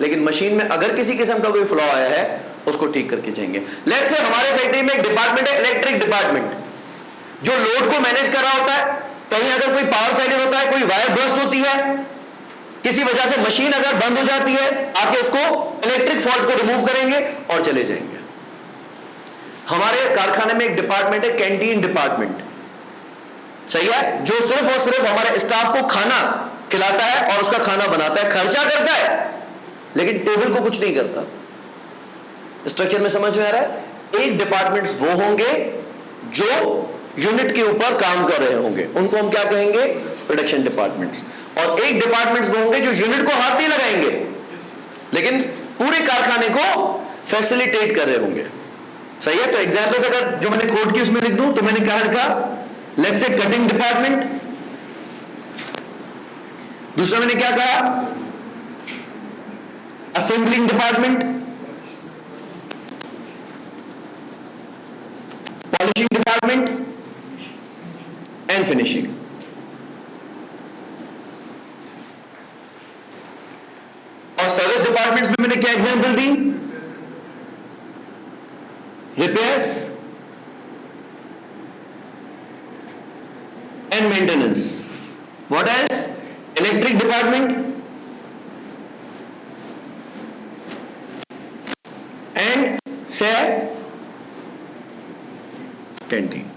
लेकिन मशीन में अगर किसी किस्म का कोई फ्लॉ आया है उसको ठीक करके जाएंगे। लेट्स से हमारे फैक्ट्री में एक डिपार्टमेंट है इलेक्ट्रिक डिपार्टमेंट, जो लोड को मैनेज कर रहा होता है। कहीं अगर कोई पावर फेलियर होता है, कोई वायर बर्स्ट होती है, किसी वजह से मशीन अगर बंद हो जाती है, आके उसको इलेक्ट्रिक फॉल्ट को रिमूव करेंगे और चले जाएंगे। हमारे कारखाने में एक डिपार्टमेंट है कैंटीन डिपार्टमेंट, सही है, जो सिर्फ और सिर्फ हमारे स्टाफ को खाना खिलाता है और उसका खाना बनाता है, खर्चा करता है, लेकिन टेबल को कुछ नहीं करता। स्ट्रक्चर में समझ में आ रहा है? 8 डिपार्टमेंट्स वो होंगे जो यूनिट के ऊपर काम कर रहे होंगे, उनको हम क्या कहेंगे? Production departments. और 8 डिपार्टमेंट्स वो होंगे जो यूनिट को हाथ नहीं लगाएंगे, लेकिन पूरे कारखाने को फैसिलिटेट कर रहे होंगे। सही है? तो एग्जांपल्स अगर जो मैंने कोड की उसमें लिख दूं तो मैंने क्या लिखा? लेट्स से कटिंग डिपार्टमेंट, दूसरा मैंने क्या कहा? Assembling department, polishing department and finishing. और सर्विस डिपार्टमेंट्स में मैंने क्या example the? Repairs and maintenance. What else? Electric department and से कैंटीन।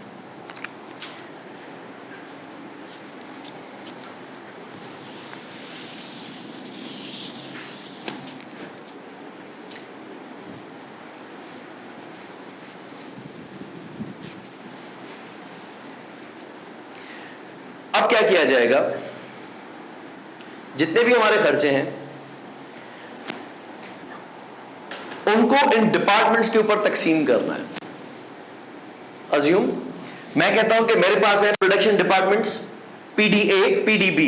अब क्या किया जाएगा? जितने भी हमारे खर्चे हैं उनको इन डिपार्टमेंट्स के ऊपर तकसीम करना है। अज्यूम मैं कहता हूं कि मेरे पास है production departments PDA, PDB,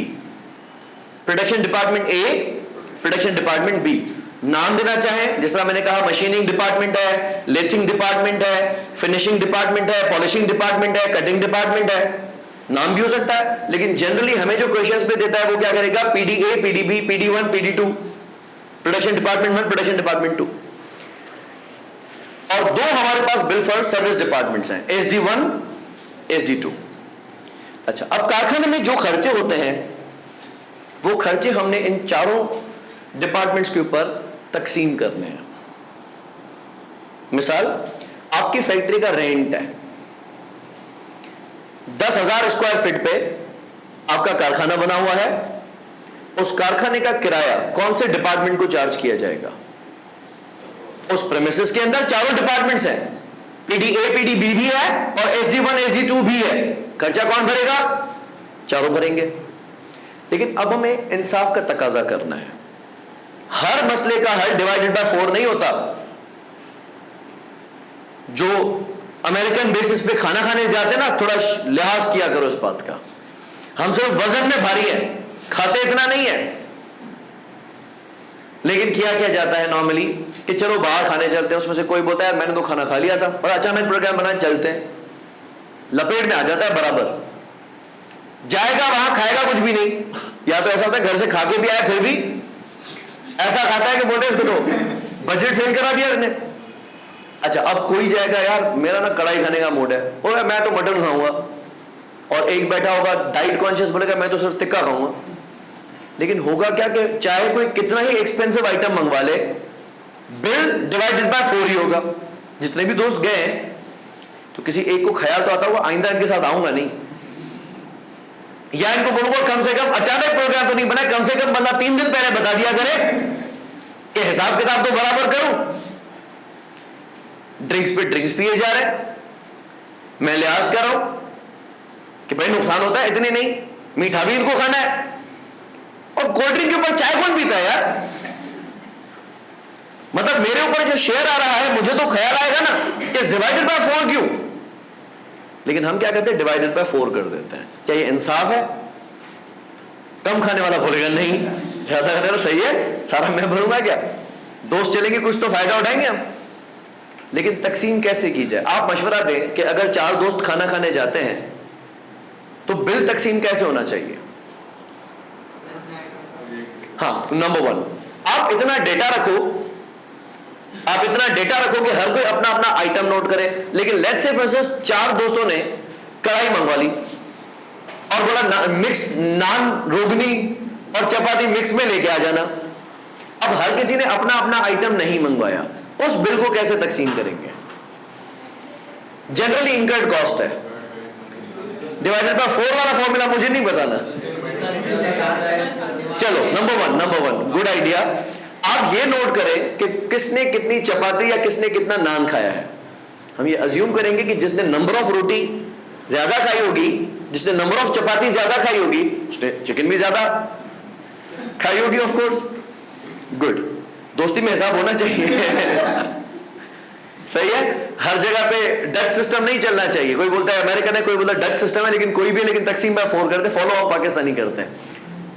production department A, production department B। नाम देना चाहें, जिस तरह मैंने कहा मशीनिंग डिपार्टमेंट है, लेथिंग डिपार्टमेंट है, फिनिशिंग डिपार्टमेंट है, पॉलिशिंग डिपार्टमेंट है, कटिंग डिपार्टमेंट है, नाम भी हो सकता है। लेकिन जनरली हमें जो क्वेश्चंस में देता है वो क्या करेगा? PDA, PDB, PD1, PD2, production department 1, production department 2। और दो हमारे पास बिल फॉर सर्विस डिपार्टमेंट्स हैं, SD1, SD2। अच्छा, अब कारखाने में जो खर्चे होते हैं वो खर्चे हमने इन चारों डिपार्टमेंट्स के ऊपर तकसीम करने हैं। मिसाल, आपकी फैक्ट्री का रेंट है 10,000 स्क्वायर फीट पे आपका कारखाना बना हुआ है। उस कारखाने का किराया कौन से डिपार्टमेंट को चार्ज किया जाएगा? उस प्रेमिसेस के अंदर चारों डिपार्टमेंट्स हैं, PDA, PDB भी है और SD1, SD2 भी है। खर्चा कौन भरेगा? चारों भरेंगे। लेकिन अब हमें इंसाफ का तकाजा करना है। हर मसले का हल डिवाइडेड बाय 4 नहीं होता। जो अमेरिकन बेसिस पे खाना खाने जाते ना, थोड़ा लिहाज किया करो इस बात का। हम सिर्फ वजन में भारी है, खाते इतना नहीं है। लेकिन किया क्या जाता है नॉर्मली कि चलो बाहर खाने चलते हैं, उसमें से कोई बोलता है मैंने तो खाना खा लिया था, और अचानक प्रोग्राम बना चलते हैं, लपेट में आ जाता है बराबर। जाएगा वहां, खाएगा कुछ भी नहीं। या तो ऐसा होता है घर से खा के भी आया फिर भी ऐसा खाता है कि बोलते हैं इसको तो बजट फेल करा दिया इसने। अच्छा, अब कोई जाएगा यार मेरा ना कढ़ाई खाने का मूड है, और मैं तो मटन खाऊंगा, और एक बैठा होगा डाइट कॉन्शियस बोलेगा मैं तो सिर्फ तिक्का खाऊंगा। लेकिन होगा क्या कि चाहे कोई कितना ही एक्सपेंसिव आइटम मंगवा ले, बिल डिवाइडेड बाय 4 ही होगा। जितने भी दोस्त गए हैं तो किसी एक को ख्याल तो आता होगा आइंदा इनके साथ आऊंगा नहीं, या इनको बोलूंगा कम से कम, अचानक प्रोग्राम तो नहीं बना, कम से कम बंदा 3 दिन पहले बता दिया करे कि हिसाब किताब तो बराबर करूं। ड्रिंक्स पे ड्रिंक्स पिए जा रहे हैं, मैं लिहाज कर रहा हूं कि भाई नुकसान होता है, इतने नहीं, मीठा भी इनको खाना है। और कोल्ड ड्रिंक के ऊपर चाय कौन पीता है यार? मतलब मेरे ऊपर जो शेयर आ रहा है मुझे तो ख्याल आएगा ना कि डिवाइडेड बाय 4 क्यों। लेकिन हम क्या करते हैं? डिवाइडेड बाय 4 कर देते हैं। क्या ये इंसाफ है? कम खाने वाला बोलेगा नहीं, ज्यादा खाने वाला सही है, सारा मैं भरूंगा क्या? दोस्त चलेंगे, कुछ तो फायदा उठाएंगे हम। लेकिन तकसीम कैसे की जाए? आप मशवरा दें कि अगर 4 दोस्त खाना खाने जाते हैं तो बिल तकसीम कैसे होना चाहिए? हाँ, नंबर 1, आप इतना डेटा रखो, आप इतना डेटा रखो कि हर कोई अपना अपना आइटम नोट करे। लेकिन लेट्स से फॉर इंस्टेंस 4 दोस्तों ने कढ़ाई मंगवा ली और बोला मिक्स नान, रोगनी और चपाती मिक्स में लेके आ जाना। अब हर किसी ने अपना अपना आइटम नहीं मंगवाया, उस बिल को कैसे तकसीम करेंगे? जनरली इनकर्ड कॉस्ट है, डिवाइडेड बाय 4 वाला फॉर्मूला मुझे नहीं बताना। चलो नंबर वन गुड आइडिया। आप ये नोट करें कि किसने कितनी चपाती या किसने कितना नान खाया है। हम ये अज्यूम करेंगे कि जिसने नंबर ऑफ रोटी ज्यादा खाई होगी, जिसने नंबर ऑफ चपाती ज्यादा खाई होगी, उसने चिकन भी ज्यादा खाई होगी ऑफ कोर्स। गुड, दोस्ती में हिसाब होना चाहिए। सही है, हर जगह पे डच सिस्टम नहीं चलना चाहिए। कोई बोलता है अमेरिकन है, कोई बोलता है डच सिस्टम है, लेकिन कोई भी, लेकिन तकसीम बाय 4 करते, फॉलो आप पाकिस्तानी करते हैं।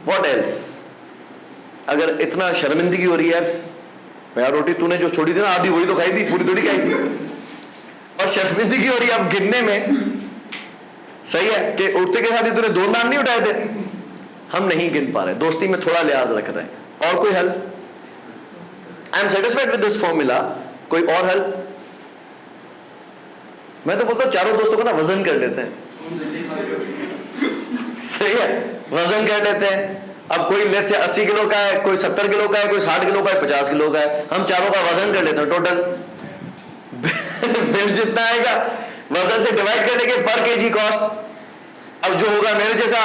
What else? अगर इतना शर्मिंदगी हो रही है यार, रोटी तूने जो छोड़ी थी ना आधी, वही तो खाई थी, पूरी थोड़ी खाई थी। और शर्मिंदगी हो रही है अब गिनने में, सही है, कि उठते के साथ ही तूने 2 नान नहीं उठाए थे। हम नहीं गिन पा रहे, दोस्ती में थोड़ा लिहाज रख रहे हैं। और कोई हल? I am satisfied with this formula. कोई और हल? मैं तो बोलता हूं चारों दोस्तों को ना वजन कर लेते हैं। सही है, वजन कर लेते हैं। अब कोई लेट से 80 किलो का है, कोई 70 किलो का है, कोई 60 किलो का है, 50 किलो का है। हम चारों का वजन कर लेते हैं, टोटल बिल जितना आएगा वजन से डिवाइड कर लेंगे पर केजी कॉस्ट। अब जो होगा मेरे जैसा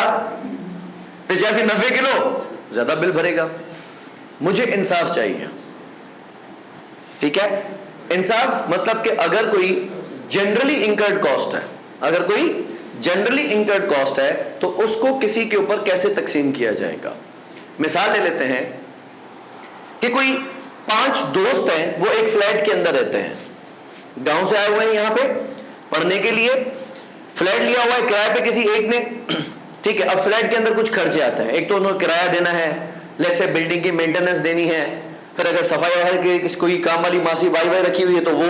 85-90 किलो ज्यादा बिल भरेगा। मुझे इंसाफ चाहिए, ठीक है। इंसाफ मतलब कि अगर कोई जनरली इंकर्ड कॉस्ट है, अगर कोई जनरली इंकर्ड कॉस्ट है तो उसको किसी के ऊपर कैसे तकसीम किया जाएगा। मिसाल ले लेते हैं कि कोई 5 दोस्त हैं, वो एक फ्लैट के अंदर रहते हैं, गांव से आए हुए हैं यहां पे पढ़ने के लिए, फ्लैट लिया हुआ है किराए पे किसी एक ने, ठीक है। अब फ्लैट के अंदर कुछ खर्चे आते हैं, एक तो उन्हें किराया देना है, लेट्स से बिल्डिंग की मेंटेनेंस देनी है, फिर अगर सफाई वगैरह की कोई काम वाली मासी वाई रखी हुई है तो वो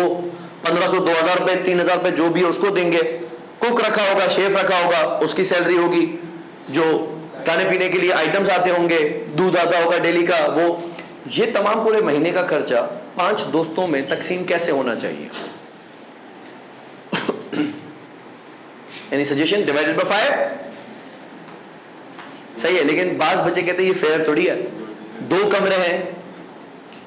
1500, 2000 रुपए, 3000 रुपए जो भी है उसको देंगे। कुक रखा होगा, शेफ रखा होगा, उसकी सैलरी होगी, जो खाने पीने के लिए आइटम्स आते होंगे, दूध आता होगा डेली का, वो ये तमाम पूरे महीने का खर्चा 5 दोस्तों में तकसीम कैसे होना चाहिए? Any suggestion? डिवाइडेड बाय 5 सही है, लेकिन बाज बच्चे कहते हैं ये फेयर थोड़ी है। 2 कमरे हैं,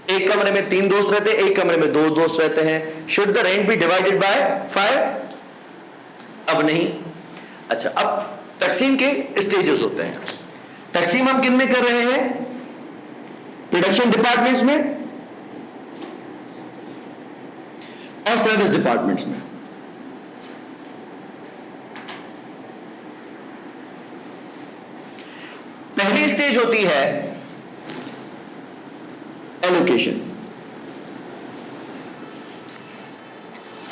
एक कमरे में 3 दोस्त रहते हैं, एक कमरे में 2 दोस्त रहते हैं। Should the rent be divided by 5? अब नहीं। अच्छा, अब तकसीम के स्टेजेस होते हैं। तकसीम हम किन में कर रहे हैं? प्रोडक्शन डिपार्टमेंट्स में और सर्विस डिपार्टमेंट्स में। पहली स्टेज होती है एलोकेशन।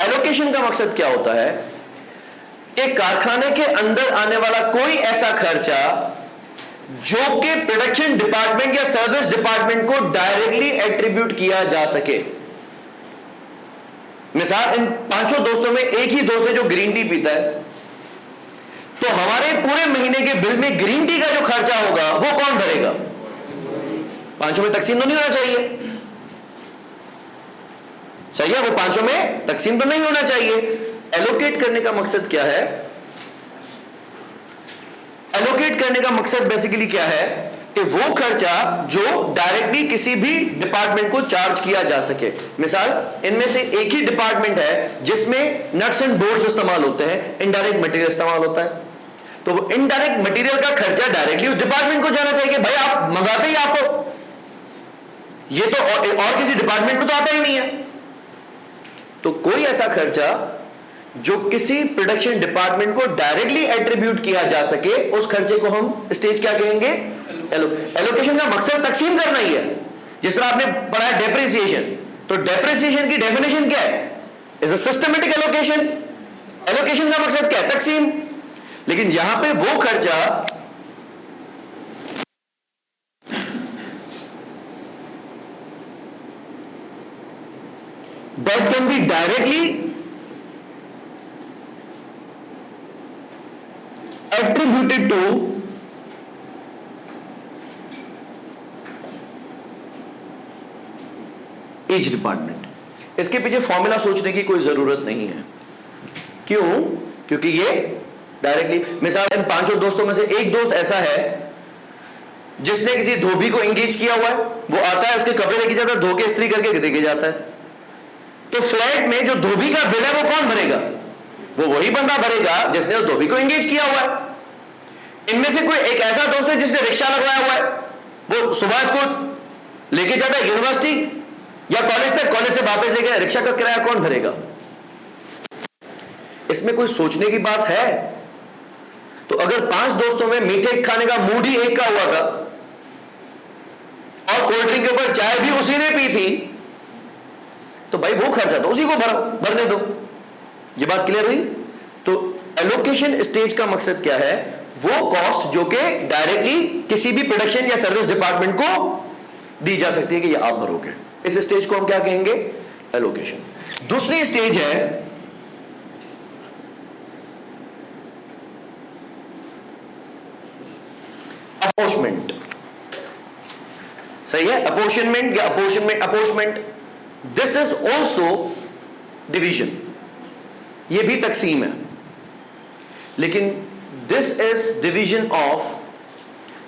एलोकेशन का मकसद क्या होता है कि कारखाने के अंदर आने वाला कोई ऐसा खर्चा जो कि प्रोडक्शन डिपार्टमेंट या सर्विस डिपार्टमेंट को डायरेक्टली एट्रीब्यूट किया जा सके। मिसाल, इन 5 दोस्तों में एक ही दोस्त है जो ग्रीन टी पीता है, तो हमारे पूरे महीने के बिल में ग्रीन टी का जो खर्चा होगा वो कौन भरेगा? 5 में तकसीम तो नहीं होना चाहिए, सही है, वो 5 में तकसीम तो नहीं होना चाहिए। एलोकेट करने का मकसद क्या है? एलोकेट करने का मकसद बेसिकली क्या है कि वो खर्चा जो डायरेक्टली किसी भी डिपार्टमेंट को चार्ज किया जा सके। मिसाल, इनमें से एक ही डिपार्टमेंट है जिसमें नट्स एंड बोल्ट्स इस्तेमाल होते हैं, इनडायरेक्ट मटेरियल इस्तेमाल होता है, तो वो इनडायरेक्ट मटेरियल का खर्चा डायरेक्टली उस डिपार्टमेंट को जाना चाहिए। भाई आप मंगाते ही आपको, ये तो और किसी डिपार्टमेंट में तो आता ही नहीं है। तो कोई ऐसा खर्चा जो किसी प्रोडक्शन डिपार्टमेंट को डायरेक्टली एट्रीब्यूट किया जा सके, उस खर्चे को हम स्टेज क्या कहेंगे? एलोकेशन का मकसद तकसीम करना ही है। जिस तरह आपने पढ़ा है डेप्रिसिएशन, तो डेप्रिसिएशन की डेफिनेशन क्या है? Is a systematic allocation. Allocation का मकसद क्या है? तकसीम। लेकिन यहां पे वो खर्चा that can be directly attributed to each department. इसके पीछे फॉर्मूला सोचने की कोई जरूरत नहीं है। क्यों? क्योंकि ये डायरेक्टली, मिसाल इन 5 दोस्तों में से एक दोस्त ऐसा है जिसने किसी धोबी को एंगेज किया हुआ है, वो आता है, उसके कपड़े लेके जाता है, धो के इस्त्री करके देके जाता है। तो फ्लैट में जो धोबी का बिल है वो कौन भरेगा? वो वही बंदा भरेगा जिसने उस धोबी को एंगेज किया हुआ है। इनमें से कोई एक ऐसा दोस्त है जिसने रिक्शा लगवाया हुआ है, वो सुबह इसको लेके जाता है यूनिवर्सिटी या कॉलेज तक, कॉलेज से वापस लेके रिक्शा का किराया कौन भरेगा? इसमें कोई सोचने की बात है? तो अगर 5 दोस्तों में मीठे खाने का मूड ही एक का हुआ था और कोल्ड ड्रिंक के ऊपर चाय भी उसी ने पी थी, तो भाई वो खर्चा तो उसी को भरने दो। ये बात क्लियर हुई? तो एलोकेशन स्टेज का मकसद क्या है? वो कॉस्ट जो कि डायरेक्टली किसी भी प्रोडक्शन या सर्विस डिपार्टमेंट को दी जा सकती है कि ये आप भरोगे, इस स्टेज को हम क्या कहेंगे? एलोकेशन। दूसरी स्टेज है अपोर्शमेंट। सही है? अपोर्शनमेंट या अपोर्शमेंट, दिस इज ऑल्सो डिवीजन, ये भी तकसीम है, लेकिन this is division of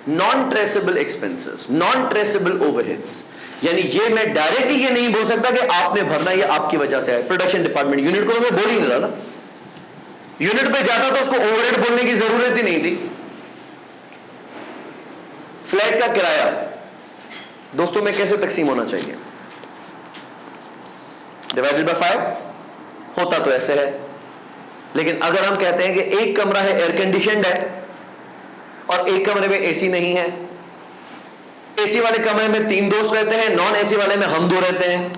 non traceable expenses, non traceable overheads. यानी ये मैं डायरेक्टली ये नहीं बोल सकता कि आपने भरना, ये आपकी वजह से है। प्रोडक्शन डिपार्टमेंट, यूनिट को तो मैं बोल ही नहीं रहा ना, यूनिट पे जाता तो उसको ओवरहेड बोलने की जरूरत ही नहीं थी। फ्लैट का किराया दोस्तों में कैसे तकसीम होना चाहिए? डिवाइडेड बाय 5 होता तो ऐसे है, लेकिन अगर हम कहते हैं कि एक कमरा है एयर कंडीशनड है और एक कमरे में एसी नहीं है, एसी वाले कमरे में 3 दोस्त रहते हैं, नॉन एसी वाले में हम 2 रहते हैं,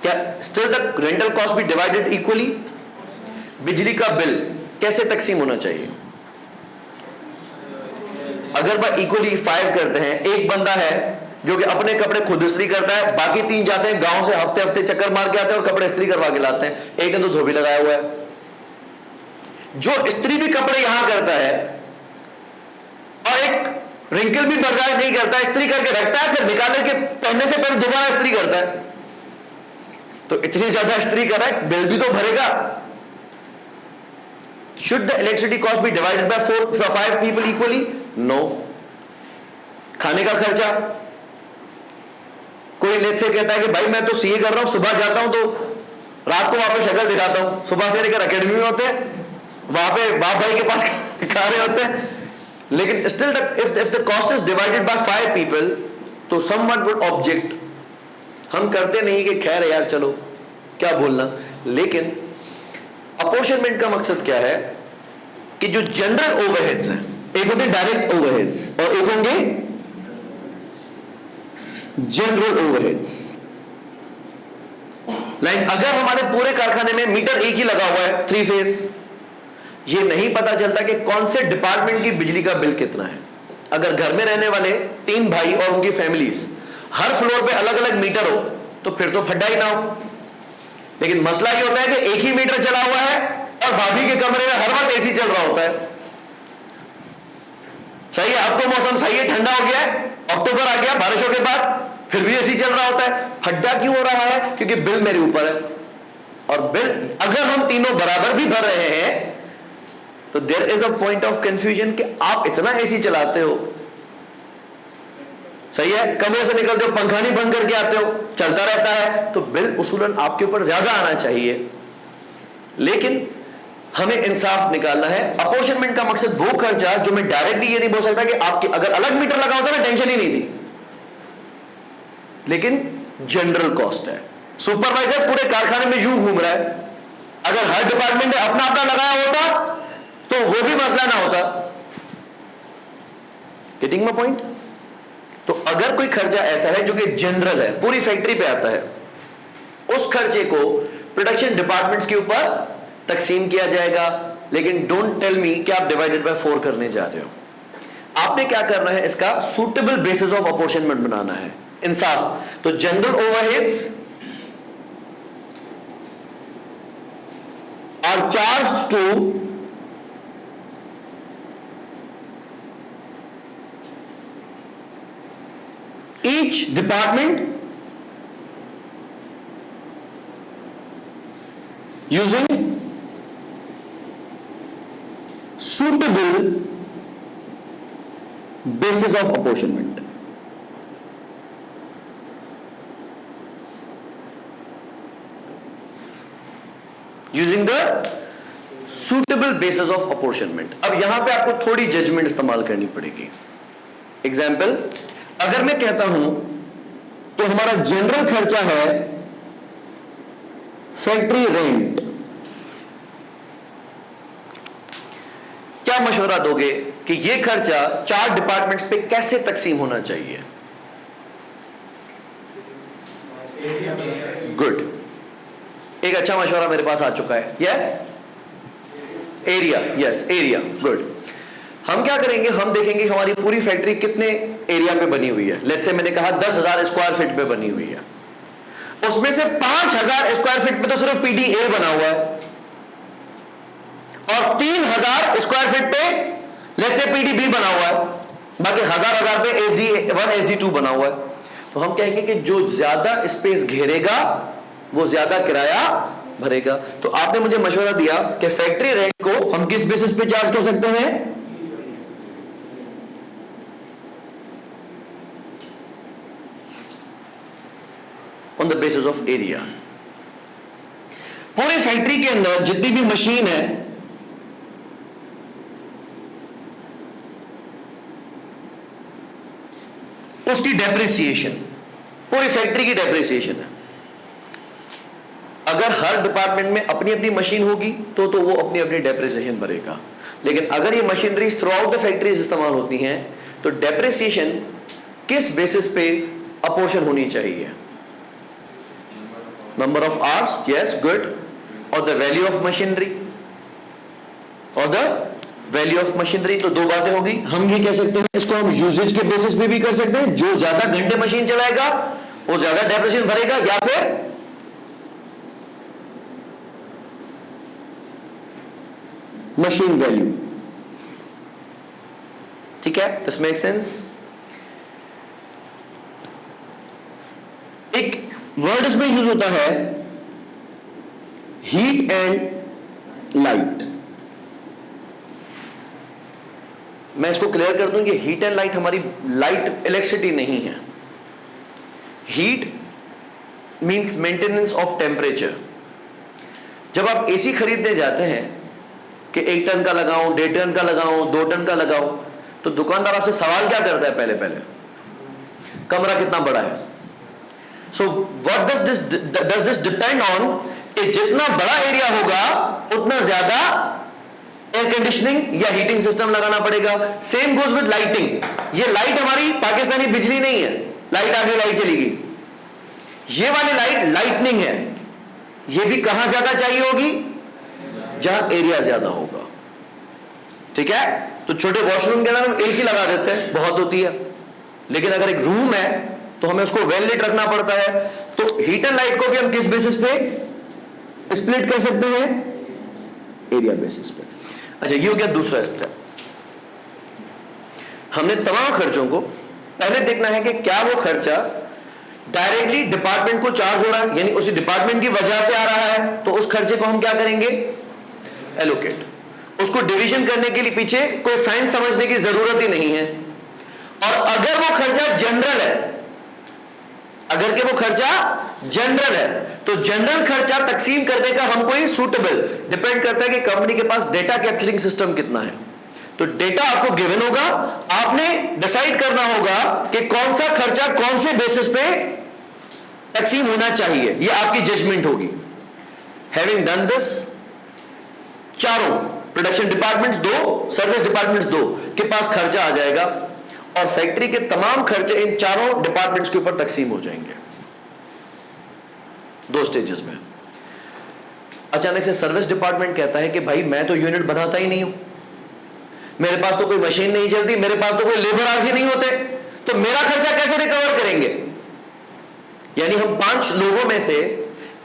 क्या स्टिल द रेंटल कॉस्ट भी डिवाइडेड इक्वली? बिजली का बिल कैसे तकसीम होना चाहिए? अगर वह इक्वली 5 करते हैं, एक बंदा है जो कि अपने कपड़े खुद इस्त्री करता है, बाकी 3 जाते हैं गांव से हफ्ते हफ्ते चक्कर मार के आते हैं और कपड़े इस्त्री करवा के लाते हैं, एक ने तो धोबी लगाया हुआ है। जो इस्त्री भी कपड़े यहां करता है और एक रिंकल भी बर्दाश्त नहीं करता, इस्त्री करके रखता है, फिर निकालने के पहनने से पहले दोबारा इस्त्री करता है, तो इतनी ज्यादा इस्त्री कर रहा है, बिल भी तो भरेगा। Should the electricity cost be divided by 4 for 5 people equally? No. खाने का खर्चा, कोई लेट से कहता है कि भाई मैं तो सीए कर रहा हूं, सुबह जाता हूं तो रात को वापस शक्ल दिखाता हूं, सुबह से लेकर एकेडमी में होते हैं, वहां पे बाप भाई के पास खा रहे होते हैं, लेकिन still if the cost is divided by 5 people, तो someone would object। हम करते नहीं कि खैर यार चलो क्या बोलना, लेकिन अपोर्शनमेंट का मकसद क्या है कि जो जनरल ओवरहेड्स हैं, एक होते डायरेक्ट ओवरहेड्स और एक होंगे जनरल ओवरहेड्स। लाइक अगर हमारे पूरे कारखाने में मीटर एक ही लगा हुआ है 3 फेज, ये नहीं पता चलता कि कौन से डिपार्टमेंट की बिजली का बिल कितना है। अगर घर में रहने वाले 3 भाई और उनकी फैमिलीज हर फ्लोर पे अलग अलग मीटर हो तो फिर तो फड्डा ही ना हो, लेकिन मसला ये होता है कि एक ही मीटर चला हुआ है और भाभी के कमरे में हर वक्त एसी चल रहा होता है। सही है, अब तो मौसम सही है, ठंडा हो गया है, अक्टूबर आ गया, बारिशों के बाद फिर भी एसी चल रहा होता है। फड्डा क्यों हो रहा है? क्योंकि बिल मेरे ऊपर है, और बिल अगर हम तीनों बराबर भी भर रहे हैं तो there is a point of confusion कि आप इतना एसी चलाते हो, सही है, कमरे से निकलते हो पंखा नहीं बंद करके आते हो, चलता रहता है, तो बिल उसूलन आपके ऊपर ज्यादा आना चाहिए। लेकिन हमें इंसाफ निकालना है। अपोर्शनमेंट का मकसद वो खर्चा जो मैं डायरेक्टली ये नहीं बोल सकता कि आपकी अगर अलग मीटर लगा होता ना टेंशन ही नहीं थी, लेकिन जनरल कॉस्ट है। सुपरवाइजर पूरे कारखाने में यूं घूम रहा है, अगर हर डिपार्टमेंट ने अपना अपना लगाया होता तो वो भी मसला ना होता। Getting my point? तो अगर कोई खर्चा ऐसा है जो कि जनरल है, पूरी फैक्ट्री पे आता है, उस खर्चे को प्रोडक्शन डिपार्टमेंट्स के ऊपर तकसीम किया जाएगा। लेकिन डोंट टेल मी कि आप डिवाइडेड बाय 4 करने जा रहे हो। आपने क्या करना है, इसका सूटेबल बेसिस ऑफ अपोर्शनमेंट बनाना है, इंसाफ। तो general overheads are charged to each department using suitable basis of apportionment. Using the suitable basis of apportionment. अब यहां पे आपको थोड़ी जजमेंट इस्तेमाल करनी पड़ेगी। एग्जाम्पल, अगर मैं कहता हूं तो हमारा जनरल खर्चा है फैक्ट्री रेंट, क्या मशवरा दोगे कि यह खर्चा 4 डिपार्टमेंट्स पे कैसे तकसीम होना चाहिए? गुड, एक अच्छा मशवरा मेरे पास आ चुका है। Yes, area, yes area, good. हम क्या करेंगे, हम देखेंगे हमारी पूरी फैक्ट्री कितने एरिया पे बनी हुई है। लेट्स से मैंने कहा 10,000 स्क्वायर फीट पे बनी हुई है, उसमें से 5,000 स्क्वायर फीट पे तो सिर्फ पीडीए बना हुआ है और 3,000 स्क्वायर फीट पे लेट्स से पीडीबी बना हुआ है, बाकी हजार पे SD1 SD2 बना हुआ है। तो हम कहेंगे कि जो ज्यादा स्पेस घेरेगा वो ज्यादा किराया भरेगा। तो आपने मुझे मशवरा दिया कि फैक्ट्री रेंट को हम किस बेसिस पे चार्ज कर सकते हैं? On the basis of area. पूरी फैक्ट्री के अंदर जितनी भी मशीन है उसकी डेप्रिसिएशन, पूरी फैक्ट्री की डेप्रिसिएशन है। अगर हर डिपार्टमेंट में अपनी अपनी मशीन होगी तो वो अपनी अपनी डेप्रिसिएशन भरेगा, लेकिन अगर ये machinery through out the factories इस्तेमाल होती हैं तो डेप्रिसिएशन किस बेसिस पे अपोर्शन होनी चाहिए? Number of hours, yes good, और द वैल्यू ऑफ मशीनरी, और द वैल्यू ऑफ मशीनरी। तो दो बातें होगी, हम ये कह सकते हैं इसको हम यूजेज के बेसिस पे भी कर सकते हैं, जो ज्यादा घंटे मशीन चलाएगा वो ज्यादा डेप्रिसिएशन भरेगा, या फिर मशीन वैल्यू। ठीक है, दिस मेक सेंस। एक वर्ड इसमें यूज होता है हीट एंड लाइट। मैं इसको क्लियर कर दूं कि हीट एंड लाइट हमारी लाइट इलेक्ट्रिसिटी नहीं है। Heat means maintenance of temperature. जब आप एसी खरीदने जाते हैं कि 1 टन का लगाऊं, 1.5 टन का लगाऊं, 2 टन का लगाऊं, तो दुकानदार आपसे सवाल क्या करता है? पहले कमरा कितना बड़ा है। So what does this depend on कि जितना बड़ा एरिया होगा उतना ज्यादा एयर कंडीशनिंग या हीटिंग सिस्टम लगाना पड़ेगा। Same goes with lighting. ये लाइट हमारी पाकिस्तानी बिजली नहीं है, लाइट आगे लाइट चलेगी। ये वाली लाइट लाइटनिंग है, ये भी कहां ज्यादा चाहिए होगी? जहां एरिया ज्यादा होगा। ठीक है, तो छोटे वॉशरूम के अंदर हम एक ही लगा देते हैं, बहुत होती है, लेकिन अगर एक रूम है तो हमें उसको वेल लिट रखना पड़ता है। तो हीट एंड लाइट को भी हम किस बेसिस पे स्प्लिट कर सकते हैं? एरिया बेसिस पे। अच्छा, ये हो गया दूसरा स्टेप। हमने तमाम खर्चों को पहले देखना है कि क्या वो खर्चा डायरेक्टली डिपार्टमेंट को चार्ज हो रहा है, यानी उसी डिपार्टमेंट की वजह से आ रहा है, तो उस खर्चे को हम क्या करेंगे? एलोकेट। उसको डिवीजन करने के लिए पीछे कोई साइंस समझने की जरूरत ही नहीं है। और अगर वो खर्चा जनरल है, अगर के वो खर्चा जनरल है, तो जनरल खर्चा तकसीम करने का हम कोई सूटेबल, डिपेंड करता है कि कंपनी के पास डेटा कैप्चरिंग सिस्टम कितना है। तो डेटा आपको गिवन होगा, आपने डिसाइड करना होगा कि कौन सा खर्चा कौन से बेसिस पे तकसीम होना चाहिए, ये आपकी जजमेंट होगी। हैविंग डन दिस, चारों प्रोडक्शन डिपार्टमेंट्स 2, सर्विस डिपार्टमेंट्स 2 के पास खर्चा आ जाएगा और फैक्ट्री के तमाम खर्चे इन चारों डिपार्टमेंट्स के ऊपर तकसीम हो जाएंगे 2 स्टेजेस में। अचानक से सर्विस डिपार्टमेंट कहता है कि भाई मैं तो यूनिट बनाता ही नहीं हूं, मेरे पास तो कोई मशीन नहीं चलती, मेरे पास तो कोई लेबर आवर्स ही नहीं होते, तो मेरा खर्चा कैसे रिकवर करेंगे? यानी हम 5 लोगों में से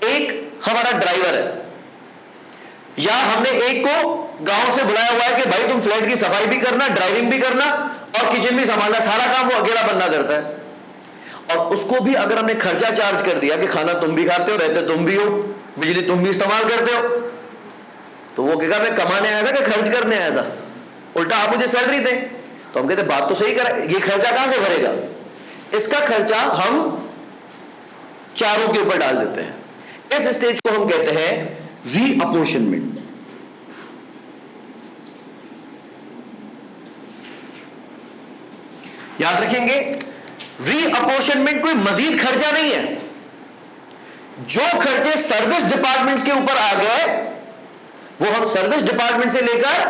एक हमारा ड्राइवर है, या हमने एक को गांव से बुलाया हुआ है कि भाई तुम फ्लैट की सफाई भी करना, ड्राइविंग भी करना और किचन भी संभालना, सारा काम वो अकेला बंदा करता है। और उसको भी अगर हमने खर्चा चार्ज कर दिया कि खाना तुम भी खाते हो, रहते तुम भी हो, बिजली तुम भी इस्तेमाल करते हो, तो वो कहेगा मैं कमाने आया था कि खर्च करने आया था, उल्टा आप मुझे सैलरी दें। तो हम कहते बात तो सही करा, ये खर्चा कहां से भरेगा? इसका खर्चा हम चारों के ऊपर डाल देते हैं। इस स्टेज को हम कहते हैं रीअपोर्शनमेंट। याद रखेंगे, रीअपोर्शनमेंट कोई मजीद खर्चा नहीं है। जो खर्चे सर्विस डिपार्टमेंट्स के ऊपर आ गए वो हम सर्विस डिपार्टमेंट से लेकर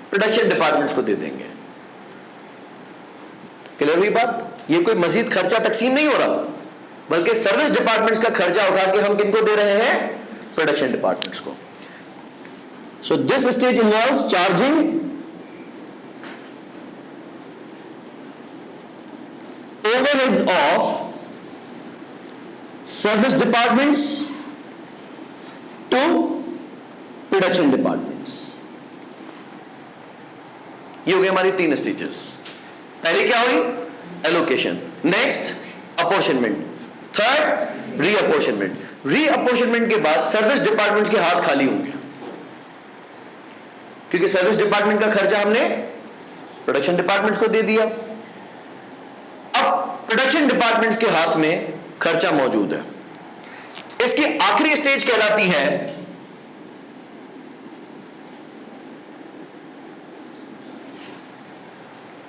प्रोडक्शन डिपार्टमेंट्स को दे देंगे। क्लियर हुई बात? ये कोई मजीद खर्चा तकसीम नहीं हो रहा, बल्कि सर्विस डिपार्टमेंट्स का खर्चा उठा के हम किनको दे रहे हैं? प्रोडक्शन डिपार्टमेंट्स को। So this stage involves charging overheads of service departments to production departments. ये हो गई हमारी 3 स्टेजेस। पहले क्या हुई? Allocation, next apportionment, third reapportionment. Reapportionment के बाद सर्विस डिपार्टमेंट्स के हाथ खाली होंगे, क्योंकि सर्विस डिपार्टमेंट का खर्चा हमने प्रोडक्शन डिपार्टमेंट्स को दे दिया। अब प्रोडक्शन डिपार्टमेंट्स के हाथ में खर्चा मौजूद है। इसकी आखिरी स्टेज कहलाती है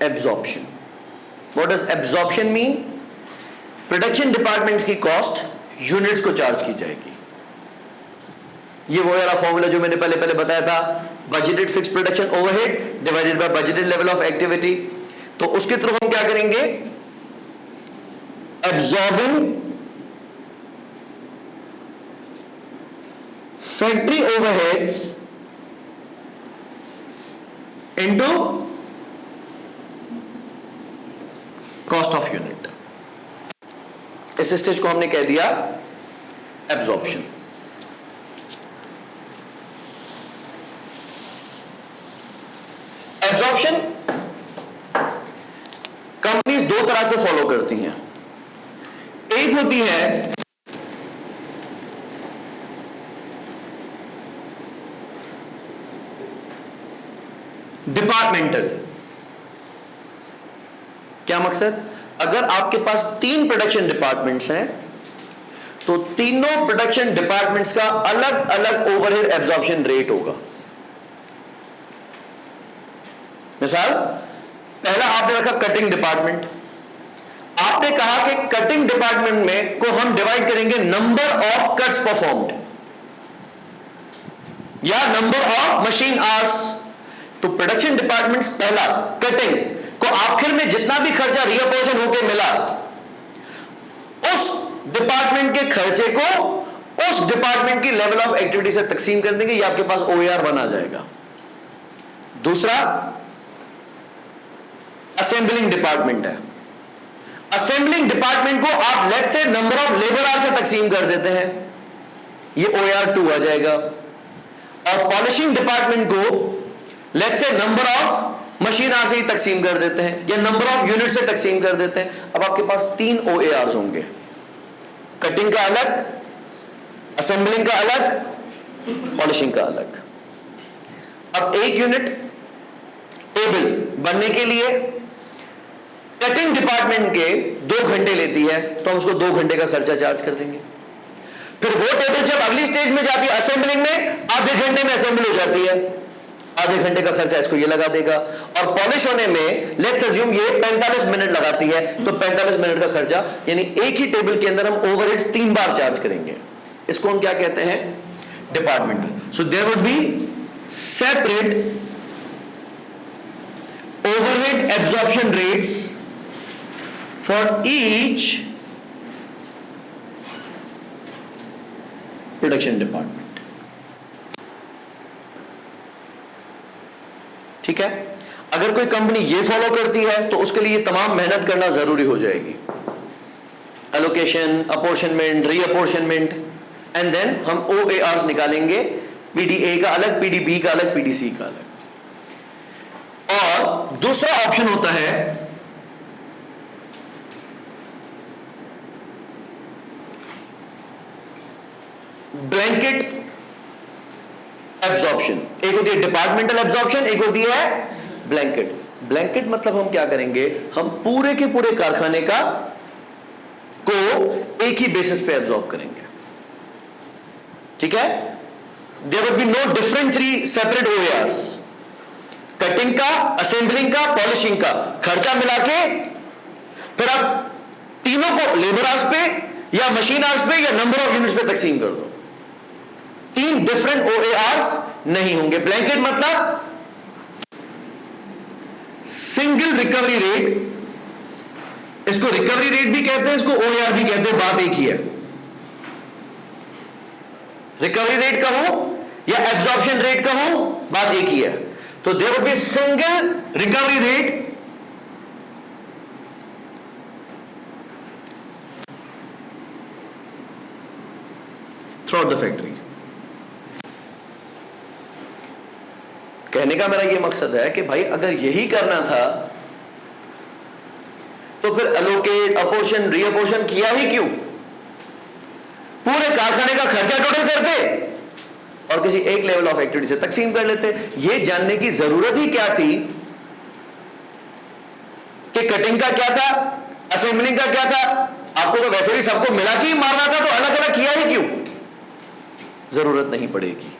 absorption. What does absorption mean? Production department की कॉस्ट यूनिट्स को चार्ज की जाएगी। ये वो वाला फॉर्मूला जो मैंने पहले बताया था, budgeted fix production overhead divided by budgeted level of activity. तो उसके थ्रू हम क्या करेंगे? Absorbing factory overheads into cost of unit. इस स्टेज को हमने कह दिया एब्जॉर्प्शन। एब्जॉर्प्शन कंपनीज 2 तरह से फॉलो करती हैं। एक होती है डिपार्टमेंटल। क्या मकसद? अगर आपके पास 3 प्रोडक्शन डिपार्टमेंट्स हैं तो तीनों प्रोडक्शन डिपार्टमेंट्स का अलग अलग ओवरहेड एब्जॉर्प्शन रेट होगा। मिसाल, पहला आपने रखा कटिंग डिपार्टमेंट। आपने कहा कि कटिंग डिपार्टमेंट में को हम डिवाइड करेंगे नंबर ऑफ कट्स परफॉर्म्ड या नंबर ऑफ मशीन आवर्स। तो प्रोडक्शन डिपार्टमेंट्स पहला कटिंग को आखिर में जितना भी खर्चा रीअपोर्शन होकर मिला, उस डिपार्टमेंट के खर्चे को उस डिपार्टमेंट की लेवल ऑफ एक्टिविटी से तकसीम कर देंगे, ये आपके पास ओएआर बना जाएगा। दूसरा असेंबलिंग डिपार्टमेंट है। असेंबलिंग डिपार्टमेंट को आप लेट से नंबर ऑफ लेबर आवर से तकसीम कर देते हैं, ये ओएआर 2 आ जाएगा। और पॉलिशिंग डिपार्टमेंट को लेट से नंबर ऑफ मशीन आवर से ही तकसीम कर देते हैं या नंबर ऑफ यूनिट से तकसीम कर देते हैं। अब आपके पास 3 ओएआर होंगे, कटिंग का अलग, असेंबलिंग का अलग, पॉलिशिंग का अलग। अब एक यूनिट टेबल बनने के लिए कटिंग डिपार्टमेंट के 2 घंटे लेती है, तो हम उसको 2 घंटे का खर्चा चार्ज कर देंगे। फिर वो टेबल जब अगली स्टेज में जाती है असेंबलिंग में, आधे घंटे में असेंबल हो जाती है, आधे घंटे का खर्चा इसको ये लगा देगा। और पॉलिश होने में लेट्स अज्यूम ये 45 मिनट लगाती है, तो 45 मिनट का खर्चा, यानी एक ही टेबल के अंदर हम ओवरहेड्स 3 बार चार्ज करेंगे। इसको हम क्या कहते हैं? Departmental. So there would be separate overhead absorption rates for each production department। ठीक है? अगर कोई कंपनी ये फॉलो करती है तो उसके लिए तमाम मेहनत करना जरूरी हो जाएगी। एलोकेशन, अपॉर्शनमेंट, रीअपॉर्शनमेंट, एंड देन हम OARs निकालेंगे, PDA का अलग, PDB का अलग, PDC का अलग। और दूसरा ऑप्शन होता है ब्लैंकेट एब्जॉर्प्शन। एक होती है डिपार्टमेंटल एब्जॉर्प्शन, एक होती है ब्लैंकेट। ब्लैंकेट मतलब हम क्या करेंगे? हम पूरे के पूरे कारखाने का को एक ही बेसिस पे एब्जॉर्ब करेंगे। ठीक है? There would be no different 3 separate OARs। Cutting का, असेंबलिंग का, पॉलिशिंग का खर्चा मिला के फिर आप तीनों को लेबर आवर्स पे या मशीन आवर्स पे या नंबर ऑफ यूनिट्स पे तकसीम कर दो। 3 डिफरेंट OARs नहीं होंगे। ब्लैंकेट मतलब सिंगल रिकवरी रेट, इसको रिकवरी रेट भी कहते हैं, इसको OAR भी कहते हैं, बात एक ही है। रिकवरी रेट कहो या एब्जॉर्प्शन रेट कहो, बात एक ही है। तो there will be single recovery rate throughout the factory. कहने का मेरा यह मकसद है कि भाई अगर यही करना था तो फिर एलोकेट, अपोर्शन, रीअपोर्शन किया ही क्यों? पूरे कारखाने का खर्चा टोटल करते और किसी एक लेवल ऑफ एक्टिविटी से तकसीम कर लेते। यह जानने की जरूरत ही क्या थी कि कटिंग का क्या था, असेंबलिंग का क्या था? आपको तो वैसे भी सबको मिला के ही मारना था, तो अलग अलग किया ही क्यों? जरूरत नहीं पड़ेगी।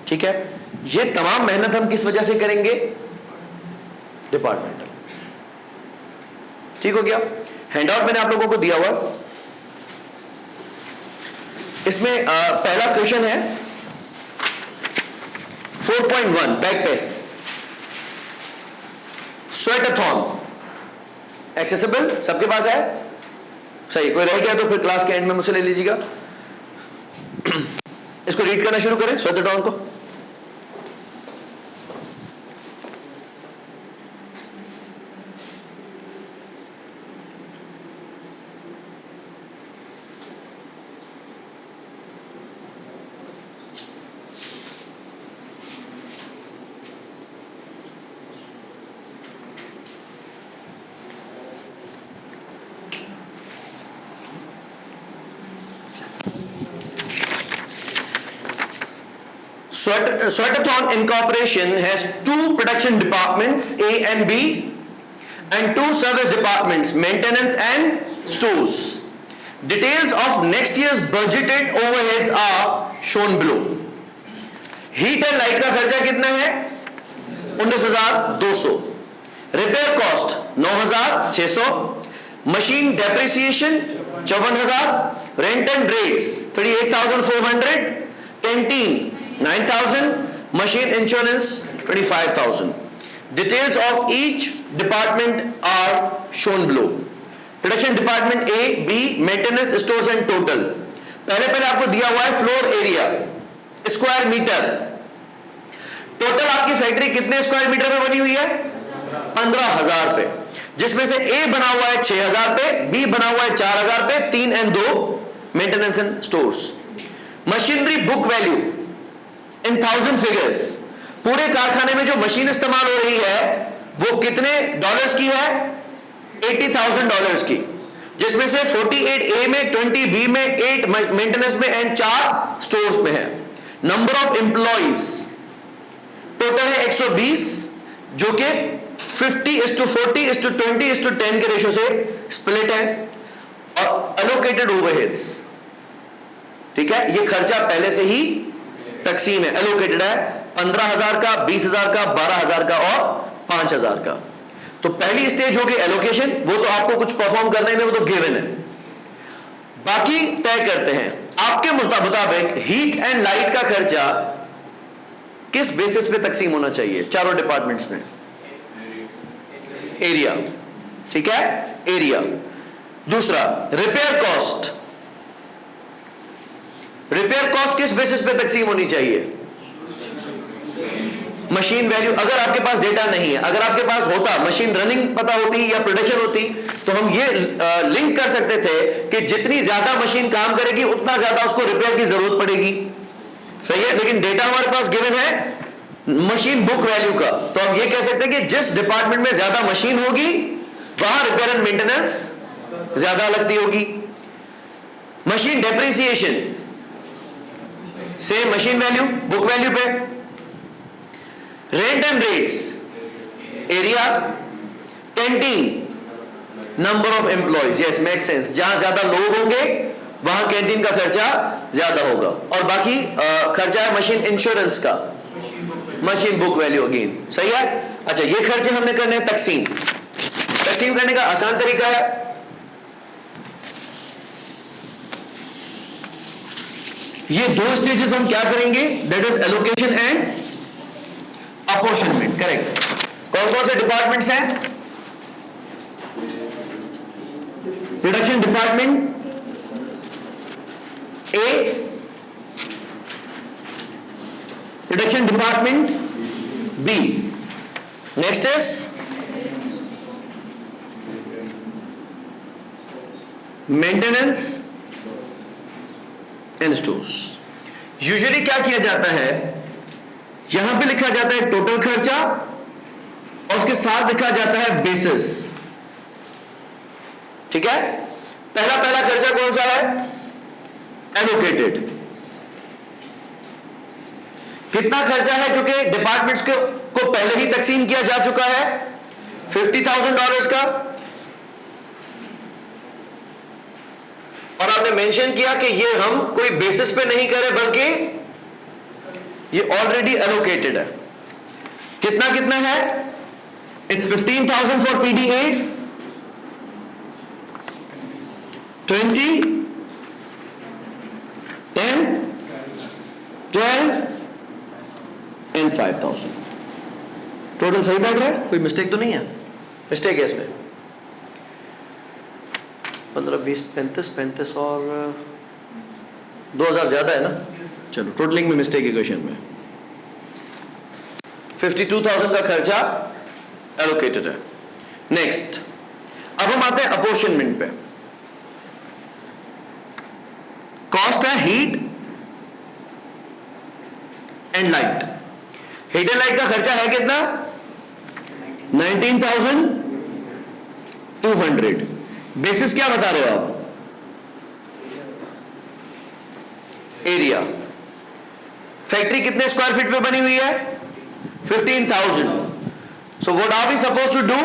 ठीक है, यह तमाम मेहनत हम किस वजह से करेंगे? डिपार्टमेंटल। ठीक हो गया। हैंडआउट मैंने आप लोगों को दिया हुआ, इसमें पहला क्वेश्चन है 4.1 बैक पे, स्वेटाथॉन एक्सेसिबल सबके पास है? सही। कोई रह गया तो फिर क्लास के एंड में मुझसे ले लीजिएगा। इसको रीड करना शुरू करें, स्वेटाथॉन को। Sweatathon Incorporation has 2 production departments, A and B, and 2 service departments, maintenance and stores. Details of next year's budgeted overheads are shown below. Heat and light का खर्चा कितना है? 19,200. Repair cost 9,600. Machine depreciation 54,000. Rent and rates 38,400. Canteen 9,000, machine insurance 25,000. Details of each department are shown below. Production department A, B, maintenance, stores and total. पहले आपको दिया हुआ है floor area square metre. Total आपकी फैक्ट्री कितने square metre में बनी हुई है? 15,000 पे, जिसमें से A बना हुआ है 6,000 पे, B बना हुआ है 4,000 पे, 3 और 2 maintenance and stores. Machinery book value in 1000 figures. पूरे कारखाने में जो मशीन इस्तेमाल हो रही है वो कितने डॉलर्स की है? $80,000 की, जिसमें से 48A में, 20B में, 8 मेंटेनेंस में एंड 4 स्टोर्स में है। नंबर ऑफ एम्प्लॉइज टोटल है 120, जो कि 50:40:20:10 के रेशो से स्प्लिट है। और एलोकेटेड ओवरहेड्स, ठीक है, ये खर्चा पहले से ही तकसीम है, एलोकेटेड है। 15,000 का, 20,000 का, 12,000 का और 5,000 का। तो पहली स्टेज होगी एलोकेशन, वो तो आपको कुछ परफॉर्म करने में वो तो गिवन है। बाकी तय करते हैं आपके मुताबिक हीट एंड लाइट का खर्चा किस बेसिस पे तकसीम होना चाहिए चारों डिपार्टमेंट्स में? एरिया। ठीक है, एरिया। दूसरा रिपेयर कॉस्ट। रिपेयर कॉस्ट किस बेसिस पे तकसीम होनी चाहिए? Machine value. अगर आपके पास डेटा नहीं है, अगर आपके पास होता, मशीन रनिंग पता होती या प्रोडक्शन होती, तो हम ये लिंक कर सकते थे कि जितनी ज्यादा मशीन काम करेगी उतना ज्यादा उसको रिपेयर की जरूरत पड़ेगी। सही है, लेकिन डेटा हमारे पास गिवन है मशीन बुक वैल्यू का, तो हम ये कह सकते हैं कि जिस डिपार्टमेंट में ज्यादा मशीन होगी वहां रिपेयर एंड मेंटेनेंस ज्यादा लगती होगी। Machine depreciation same machine value book value पे। Rent and rates area. Canteen number of employees, yes make sense, जहां ज्यादा लोग होंगे वहां कैंटीन का खर्चा ज्यादा होगा। और बाकी खर्चा है मशीन इंश्योरेंस का, मशीन बुक वैल्यू अगेन। सही है। अच्छा, ये खर्चे हमने करने हैं तकसीम। तकसीम करने का आसान तरीका है, ये दो स्टेजेस हम क्या करेंगे, that is allocation and apportionment. Correct. कौन कौन से डिपार्टमेंट्स हैं? Production department A, production department B, next is maintenance and stores. Usually क्या किया जाता है, यहां पे लिखा जाता है टोटल खर्चा और उसके साथ लिखा जाता है बेसिस। ठीक है, पहला खर्चा कौन सा है? एलोकेटेड। कितना खर्चा है जो कि डिपार्टमेंट्स को पहले ही तकसीम किया जा चुका है? $50,000 का। और आपने मेंशन किया कि ये हम कोई बेसिस पे नहीं करें बल्कि ये ऑलरेडी एलोकेटेड है। कितना कितना है? It's 15,000 for PD8, 20, 10, 12 and 5,000। Total सही बैठ रहा है? कोई मिस्टेक तो नहीं है? मिस्टेक है इसमें 15, 20, 35 और 2,000 ज्यादा है ना। चलो, टोटलिंग में मिस्टेक है क्वेश्चन में। 52,000 का खर्चा एलोकेटेड है। नेक्स्ट, अब हम आते हैं अपॉर्शनमेंट पे। कॉस्ट है heat and light. Heat and light का खर्चा है कितना? 19,200। बेसिस क्या बता रहे हो आप? एरिया। फैक्ट्री कितने स्क्वायर फीट पे बनी हुई है? 15,000। So what are we suppose to do?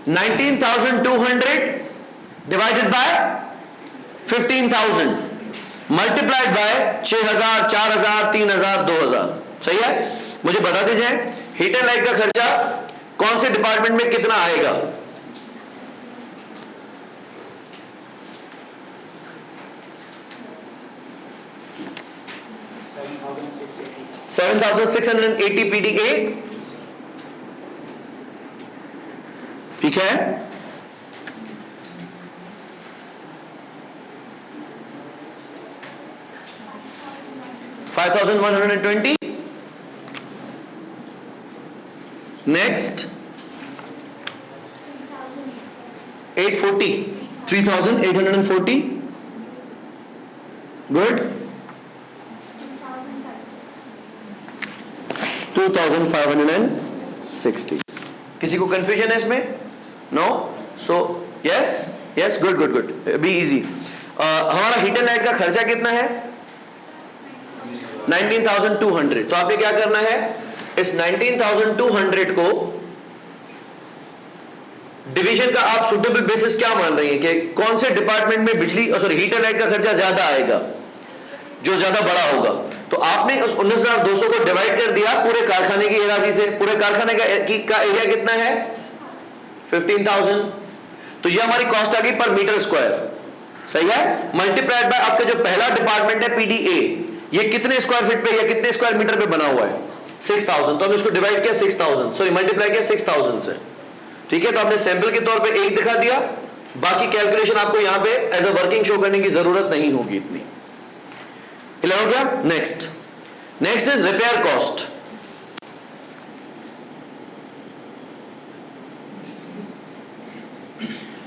19,200 divided by 15,000 multiplied by 6,000, 4,000, 3,000, 2,000। सही है? मुझे बता दीजिए हीट एंड लाइट का खर्चा कौन से डिपार्टमेंट में कितना आएगा? $7,680 PDA। ठीक है, $5,120। नेक्स्ट 840, 3,840। गुड। 2,560। किसी को कंफ्यूजन है इसमें? No? So yes yes, good good good, be easy. हमारा हीट एंड लाइट का खर्चा कितना है? 19,200। तो आपने क्या करना है, इस 19,200 को डिवीजन का आप सुटेबल बेसिस क्या मान रही हैं कि कौन से डिपार्टमेंट में बिजली सॉरी हीट एंड लाइट का खर्चा ज्यादा आएगा, जो ज्यादा बड़ा होगा। तो आपने उस 19,200 को डिवाइड कर दिया पूरे कारखाने की एरिया से। पूरे कारखाने का एरिया कितना है? 15,000। तो ये हमारी कॉस्ट आ गई पर मीटर स्क्वायर। सही है? मल्टीप्लाइड बाय आपका जो पहला डिपार्टमेंट है PDA, ये कितने स्क्वायर फीट पे या कितने स्क्वायर मीटर पे बना हुआ है? 6,000। तो हमने इसको डिवाइड किया 6,000, सॉरी मल्टीप्लाई किया 6,000 से। ठीक है, तो आपने सैंपल के तौर पे 1 दिखा दिया, बाकी कैलकुलेशन आपको यहां पे एज अ वर्किंग शो करने की जरूरत नहीं होगी इतनी। क्लियर हो गया? Next is repair cost.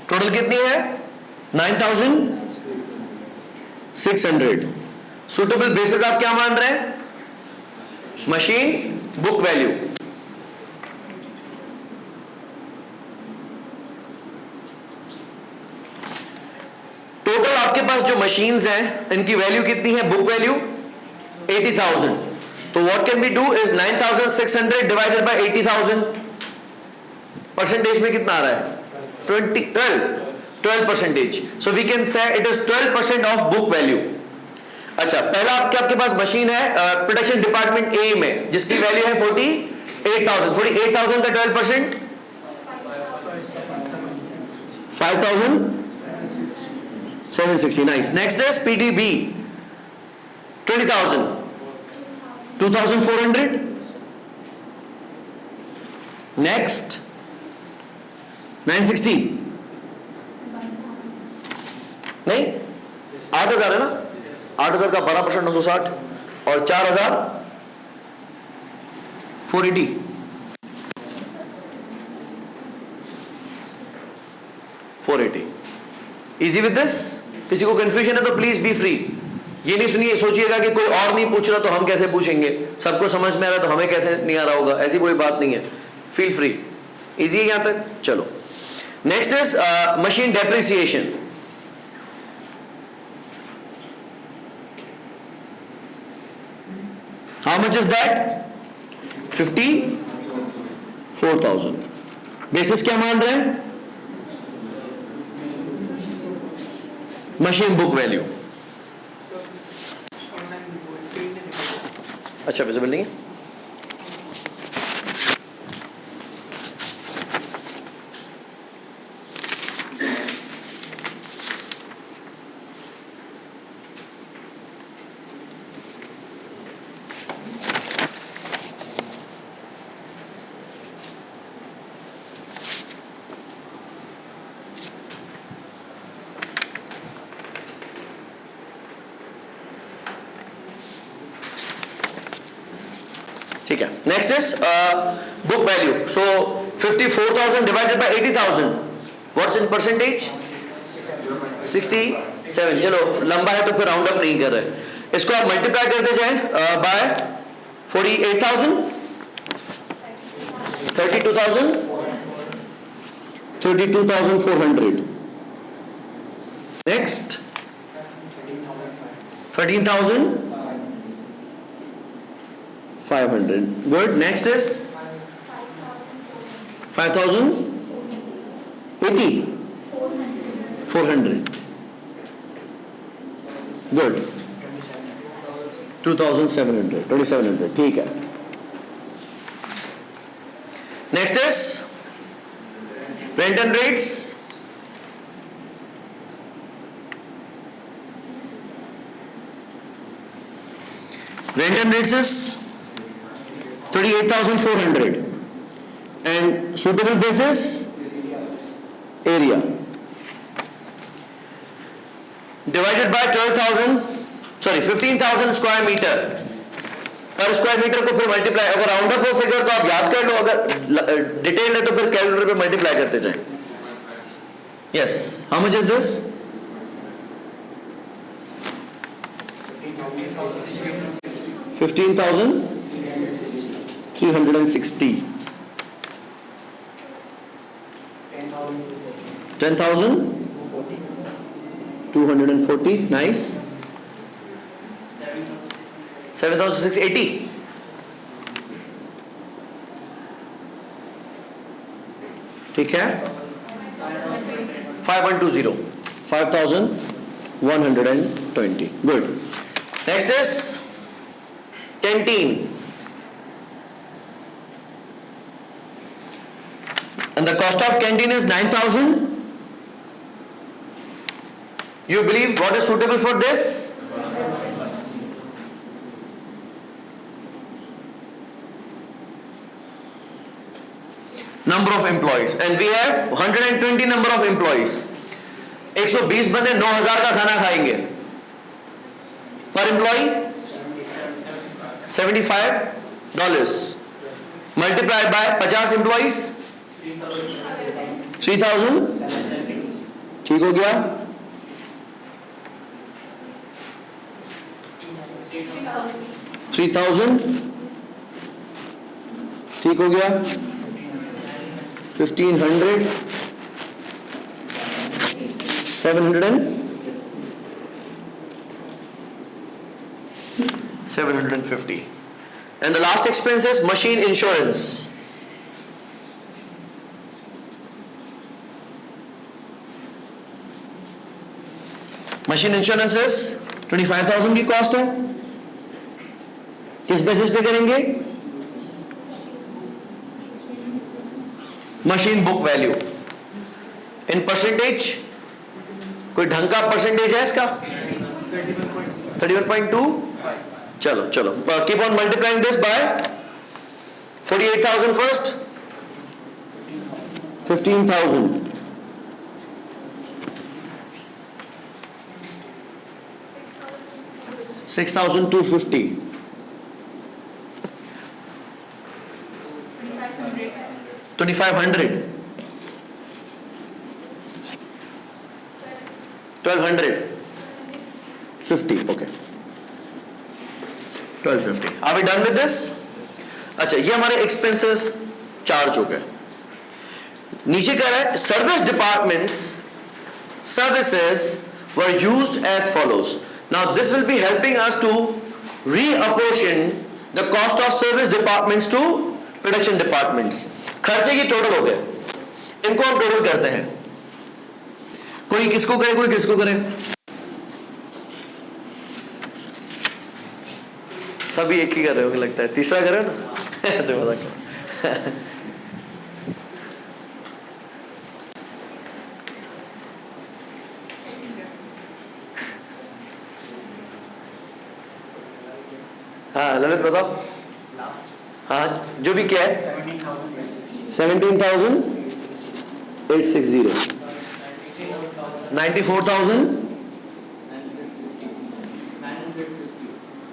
Total कितनी है? 9,600। सुटेबल बेसिस आप क्या मान रहे हैं? Machine book value. टोटल आपके पास जो मशीन्स हैं इनकी वैल्यू कितनी है? Book value 80,000। तो what can be do is 9,600 divided by 80,000। Percentage में कितना आ रहा है? 12%। So we can say it is 12% of book value. अच्छा, पहला आपके पास मशीन है प्रोडक्शन डिपार्टमेंट ए में जिसकी वैल्यू है 48,000 का 12% 5,760. Nice. Next is PDB. 20,000. 2,400. Next. 960. नहीं, 8,000 है ना? 8,000 का 12% 960 और 4,000 480. Easy with this? किसी को कंफ्यूजन है तो प्लीज बी फ्री. ये नहीं सुनिए सोचिएगा कि कोई और नहीं पूछ रहा तो हम कैसे पूछेंगे, सबको समझ में आ रहा तो हमें कैसे नहीं आ रहा होगा, ऐसी कोई बात नहीं है. Feel free. इजी है यहां तक? चलो. Next is machine depreciation. How much is that? 54,000. Basis क्या मान रहे हैं? Machine book value. अच्छा, विजिबल नहीं है? ठीक है. Next is book value. So 54,000 divided by 80,000. What's in percentage? 67. चलो लंबा है तो फिर राउंड अप नहीं कर रहे. इसको आप मल्टीप्लाई करते जाएं bye 48,000, 32,000, 32,400. Next 13,500. Good. Next is 5,080. 400. Good. 2,700. 2,700. ठीक है. Next is rent and rates. Rent and rates is 38,400 and suitable basis area divided by 15,000 square metre. पर स्क्वायर मीटर को फिर मल्टीप्लाई, अगर राउंड अप हो फिगर तो आप याद कर लो, अगर डिटेल है तो फिर कैलकुलेटर पे मल्टीप्लाई करते जाएं. Yes, how much is this? 15,360. 10,240. Nice. 7,680. ठीक है. 5,120. 5,120. Good. Next is canteen. And the cost of canteen is 9,000. You believe what is suitable for this? Number of employees, and we have 120 number of employees. 120 बंदे 9,000 का खाना खाएंगे. Per employee $75 multiplied by 50 employees 3,000. ठीक हो गया? 3,000. ठीक हो गया? 1,500. 750. And the last expense is machine insurance. Machine insurance is 25,000 की कॉस्ट है. किस बेसिस पे करेंगे? Machine book value. In percentage कोई ढंग का परसेंटेज है इसका? 31.2। चलो चलो, keep on multiplying this by 48,000 first, 15,000, 6,250, 2,500, 1,250, okay, 1,250. Are we done with this? अच्छा, ये हमारे एक्सपेंसेस चार्ज हो गए. नीचे कह रहा है service departments services were used as follows. Now this will be helping us to reapportion the cost of service departments to production departments. खर्चे की टोटल हो गए, इनको हम टोटल करते हैं. कोई किसको करे, कोई किसको करे? सभी एक ही कर रहे हो लगता है, तीसरा करे ना ऐसे मजाक कर. हाँ ललित बताओ. हाँ जो भी क्या है 17,860, 94,000,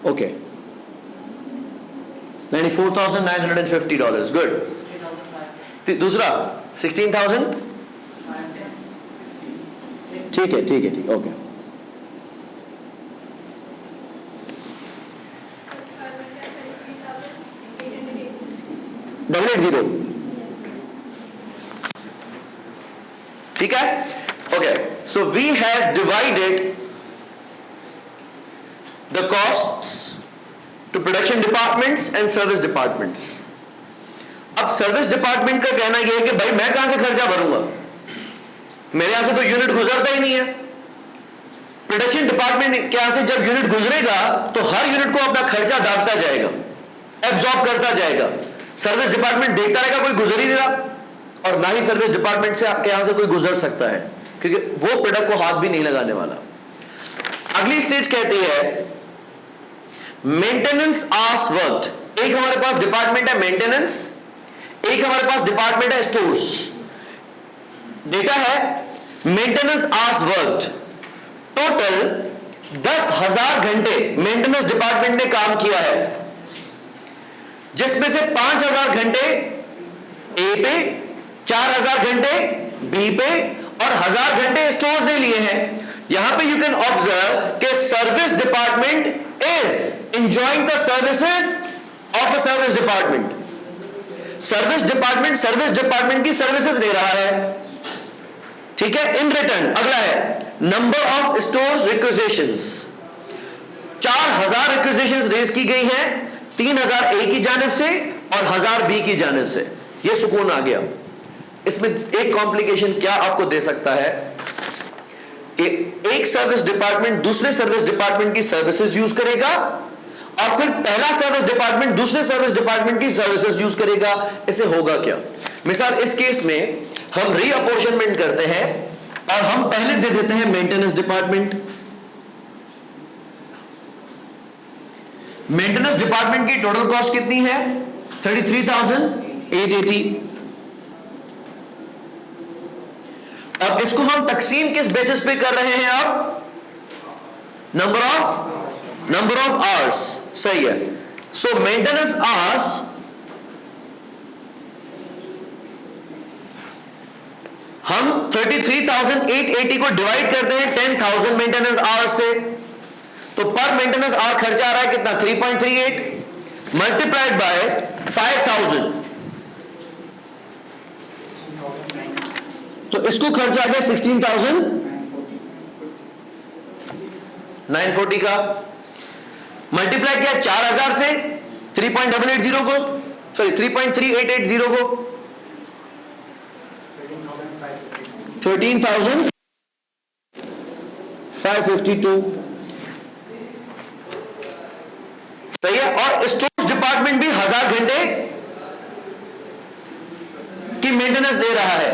okay, $94,950. Good. दूसरा 16,000, ठीक है ठीक है ठीक, ओके. डबल 80, ठीक है. Okay, so we have divided the costs to production departments and service departments. अब सर्विस डिपार्टमेंट का कहना यह है कि भाई मैं कहां से खर्चा भरूंगा, मेरे यहां से तो यूनिट गुजरता ही नहीं है. प्रोडक्शन डिपार्टमेंट के यहां से जब यूनिट गुजरेगा तो हर यूनिट को अपना खर्चा दागता जाएगा, एब्जॉर्ब करता जाएगा. सर्विस डिपार्टमेंट देखता रहेगा कोई गुजर ही नहीं रहा, और ना ही सर्विस डिपार्टमेंट से आपके यहां से कोई गुजर सकता है, क्योंकि वो प्रोडक्ट को हाथ भी नहीं लगाने वाला. अगली स्टेज कहती है मेंटेनेंस आवर्स वर्क्ड. एक हमारे पास डिपार्टमेंट है मेंटेनेंस, एक हमारे पास डिपार्टमेंट है स्टोर्स. डेटा है मेंटेनेंस आवर्स वर्क्ड, टोटल 10,000 घंटे मेंटेनेंस डिपार्टमेंट ने काम किया है, जिसमें से 5,000 घंटे ए पे, 4,000 घंटे बी पे और 1,000 घंटे स्टोर्स ने लिए हैं. यहां पे यू कैन ऑब्जर्व कि service department is enjoying the services of a service department. Service department की सर्विसेज ले रहा है, ठीक है. इन रिटर्न अगला है नंबर ऑफ स्टोर्स रिक्विजिशंस. 4,000 रिक्विजिशंस रेज की गई हैं, 3,000 ए की जानिब से और 1,000 बी की जानिब से. ये सुकून आ गया. इसमें एक कॉम्प्लिकेशन क्या आपको दे सकता है कि एक सर्विस डिपार्टमेंट दूसरे सर्विस डिपार्टमेंट की सर्विसेज यूज करेगा, और फिर पहला सर्विस डिपार्टमेंट दूसरे सर्विस डिपार्टमेंट की सर्विसेज यूज करेगा. इससे होगा क्या? मिसाल इस केस में हम रीअपोर्शनमेंट करते हैं और हम पहले दे देते हैं मेंटेनेंस डिपार्टमेंट. मेंटेनेंस डिपार्टमेंट की टोटल कॉस्ट कितनी है? 33,880. अब इसको हम तकसीम किस बेसिस पे कर रहे हैं? अब नंबर ऑफ आवर्स. सही है. सो मेंटेनेंस आवर्स हम 33,880 को डिवाइड करते हैं 10,000 मेंटेनेंस आवर्स से, तो पर मेंटेनेंस आवर खर्चा आ रहा है कितना? 3.38 मल्टीप्लाइड बाय 5,000, तो इसको खर्चा आ गया 16,940 का. मल्टीप्लाई किया 4,000 से 3.880 को, सॉरी 3.3880 को, 13,552. सही है. और स्टोर्स डिपार्टमेंट भी 1,000 घंटे की मेंटेनेंस दे रहा है,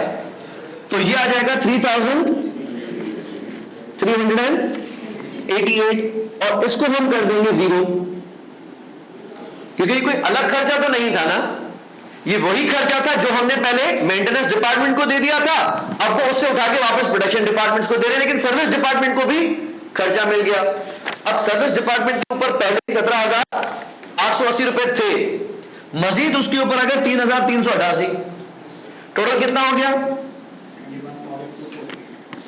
तो तो ये आ जाएगा 3,388 और इसको हम कर देंगे 0, क्योंकि कोई अलग खर्चा तो नहीं था ना, ये वही खर्चा था जो हमने पहले मेंटेनेंस डिपार्टमेंट को दे दिया था, अब वो उससे उठा के वापस प्रोडक्शन डिपार्टमेंट्स को दे रहे हैं, लेकिन सर्विस डिपार्टमेंट को भी खर्चा मिल गया। अब सर्विस डिपार्टमेंट के ऊपर पहले 17,880 रुपए थे, मजीद उसके ऊपर अगर 3,388, टोटल कितना हो गया?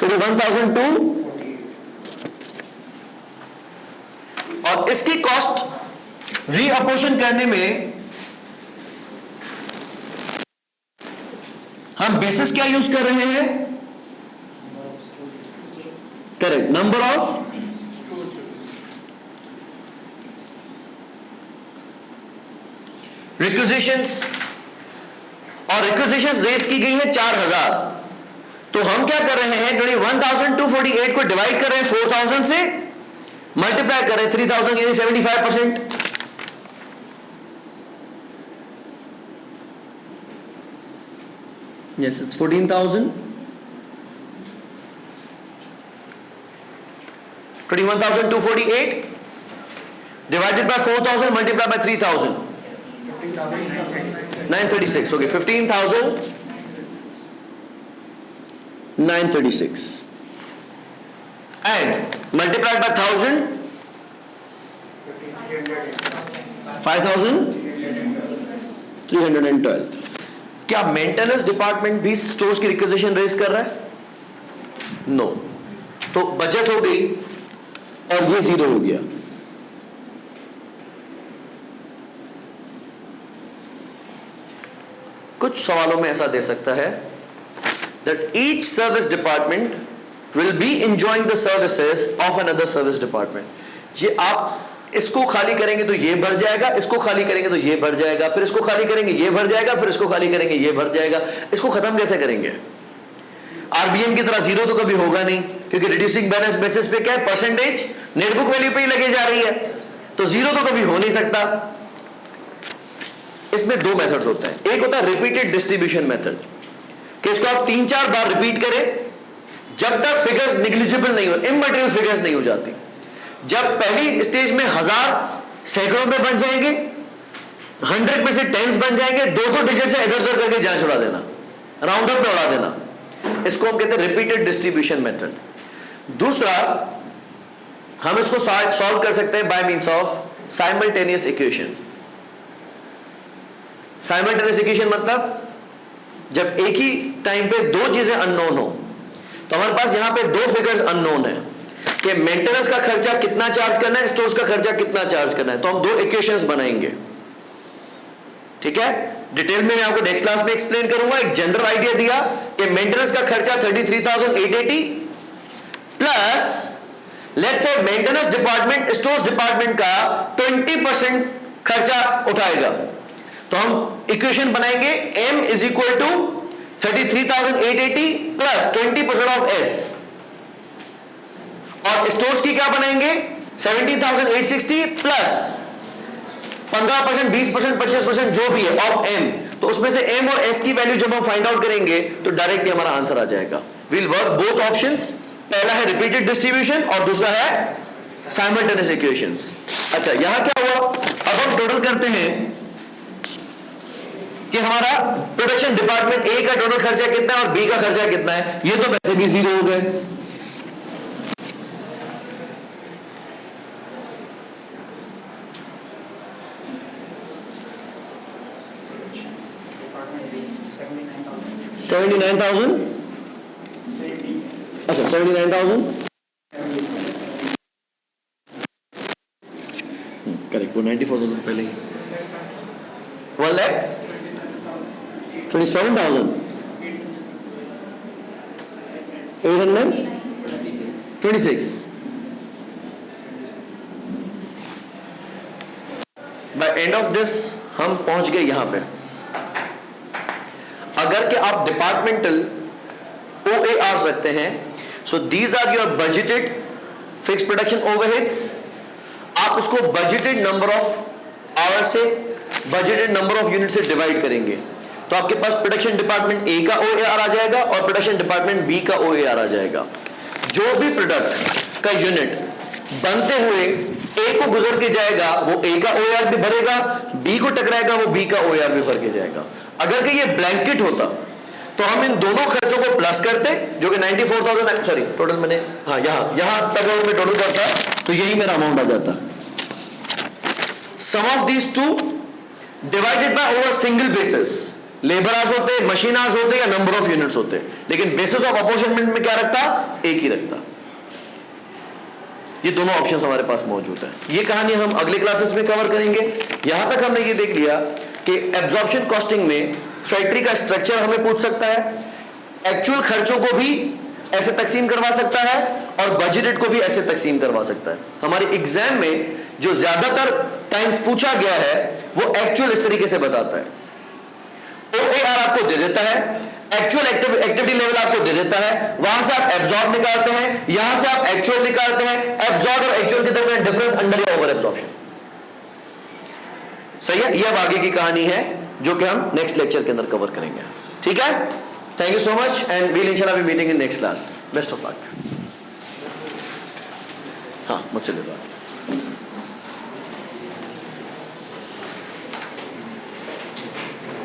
21,200। और इसकी कॉस्ट रीअपोर्शन करने में हम बेसिस क्या यूज कर रहे हैं? करेक्ट, नंबर ऑफ रिक्विजिशंस, और रिक्विजिशंस रेज की गई है 4,000, तो हम क्या कर रहे हैं? 21,248 को डिवाइड कर रहे हैं 4,000 से, मल्टीप्लाई कर रहे हैं 3,000, यानी 75%। Yes, it's 14,000. 21,248 divided by 4,000 multiplied by 3,000. 936. Okay, 15,936. And multiplied by 1,000. 5,312. क्या मेंटेनेंस डिपार्टमेंट भी स्टोर्स की रिक्विजिशन रेज कर रहा है? नो। तो बचत हो गई और ये 0 हो गया। कुछ सवालों में ऐसा दे सकता है that each service department will be enjoying the services of another service department. ये आप इसको खाली करेंगे तो ये भर जाएगा, इसको खाली करेंगे तो ये भर जाएगा, फिर इसको खाली करेंगे ये भर जाएगा, फिर इसको खाली करेंगे ये भर जाएगा। इसको खत्म कैसे करेंगे? आरबीएम की तरह 0 तो कभी होगा नहीं, क्योंकि रिड्यूसिंग बैलेंस बेसिस पे क्या है? परसेंटेज नेटबुक वैल्यू पे ही लगे जा रही है, तो 0 तो कभी हो नहीं सकता। इसमें 2 मेथड्स होते हैं। एक होता है रिपीटेड डिस्ट्रीब्यूशन मेथड, कि इसको आप 3-4 बार रिपीट करें जब तक फिगर्स निग्लिजिबल नहीं हो, इममटेरियल फिगर्स नहीं हो जाती। जब पहली स्टेज में 1000 सैकड़ों में बन जाएंगे, 100 में से टेंस बन जाएंगे, 2-2 डिजिट से इधर उधर करके जांच उड़ा देना, राउंड अप में उड़ा देना, इसको हम कहते हैं रिपीटेड डिस्ट्रीब्यूशन मेथड। दूसरा, हम इसको सॉल्व कर सकते हैं by means of simultaneous equation. Simultaneous equation मतलब जब एक ही टाइम पे 2 चीजें अननोन हो, तो हमारे पास यहां पे 2 फिगर्स अननोन है कि मेंटेनेंस का खर्चा कितना चार्ज करना है, स्टोर्स का खर्चा कितना चार्ज करना है, तो हम 2 इक्वेशंस बनाएंगे। ठीक है, डिटेल में मैं आपको नेक्स्ट क्लास में एक्सप्लेन करूंगा। एक जनरल आइडिया दिया कि मेंटेनेंस का खर्चा 33,880 plus let's say maintenance department stores department का 20% खर्चा उठाएगा, तो हम इक्वेशन बनाएंगे m is equal to 33,880 plus 20% of s, और स्टोर्स की क्या बनाएंगे? 17,860 प्लस 15%, 20%, 25% जो भी है ऑफ m, तो उसमें से m और s की वैल्यू जब हम फाइंड आउट करेंगे तो डायरेक्टली हमारा आंसर आ जाएगा। विल वर्क बोथ ऑप्शंस, पहला है रिपीटेड डिस्ट्रीब्यूशन और दूसरा है साइमल्टेनियस इक्वेशंस। अच्छा, यहां क्या हुआ? अब हम टोटल करते हैं कि हमारा प्रोडक्शन डिपार्टमेंट ए का टोटल खर्चा कितना है और बी का खर्चा कितना है। ये तो वैसे भी 0 हो गए। $79,000। अच्छा, 79,000 करेक्ट। वो 94,000 पहले ही 1,27,826। बाय एंड ऑफ दिस हम पहुंच गए यहां पे। अगर कि आप डिपार्टमेंटल OARs रखते हैं, so these are your budgeted fix production overheads. आप इसको बजटेड नंबर ऑफ आवर से, बजटेड नंबर ऑफ यूनिट से डिवाइड करेंगे। तो आपके पास प्रोडक्शन डिपार्टमेंट ए का OAR आ जाएगा और प्रोडक्शन डिपार्टमेंट बी का OAR आ जाएगा। जो भी प्रोडक्ट का यूनिट बनते हुए ए को गुजर के जाएगा वो ए का OAR भी भरेगा, बी को टकराएगा वो बी का OAR भी भर के जाएगा। अगर कि ये ब्लैंकेट होता तो हम इन दोनों खर्चों को प्लस करते, जो कि 94,000 सॉरी टोटल मैंने यहां तक में टोटल करता तो यही मेरा अमाउंट आ जाता। Sum of these two divided by over single basis, labour hours होते, मशीन आवर्स होते या नंबर ऑफ यूनिट्स होते, लेकिन बेसिस ऑफ अपॉर्चनमेंट में क्या रखता, एक ही रखता। ये दोनों ऑप्शंस हमारे पास मौजूद है। ये कहानी हम अगले क्लासेस में कवर करेंगे। यहां तक हमने ये देख लिया कि एब्जॉर्प्शन कॉस्टिंग में फैक्ट्री का स्ट्रक्चर हमें पूछ सकता है, एक्चुअल खर्चों को भी ऐसे तकसीम करवा सकता है और बजटेड को भी ऐसे तकसीम करवा सकता है। हमारे एग्जाम में जो ज्यादातर टाइम्स पूछा गया है वो एक्चुअल इस तरीके से बताता है। OAR आपको दे देता है, एक्चुअल एक्टिविटी लेवल आपको दे देता है, वहां से आप एब्जॉर्ब निकालते हैं, यहां से आप एक्चुअल निकालते हैं, एब्जॉर्ब और एक्चुअल के दरमियान डिफरेंस अंडर या ओवर एब्जॉर्प्शन। सही है, यह अब आगे की कहानी है जो कि हम नेक्स्ट लेक्चर के अंदर कवर करेंगे। ठीक है, thank you so much and we'll इंशाल्लाह be meeting in next class. Best of luck. हाँ, मुझसे ले लो।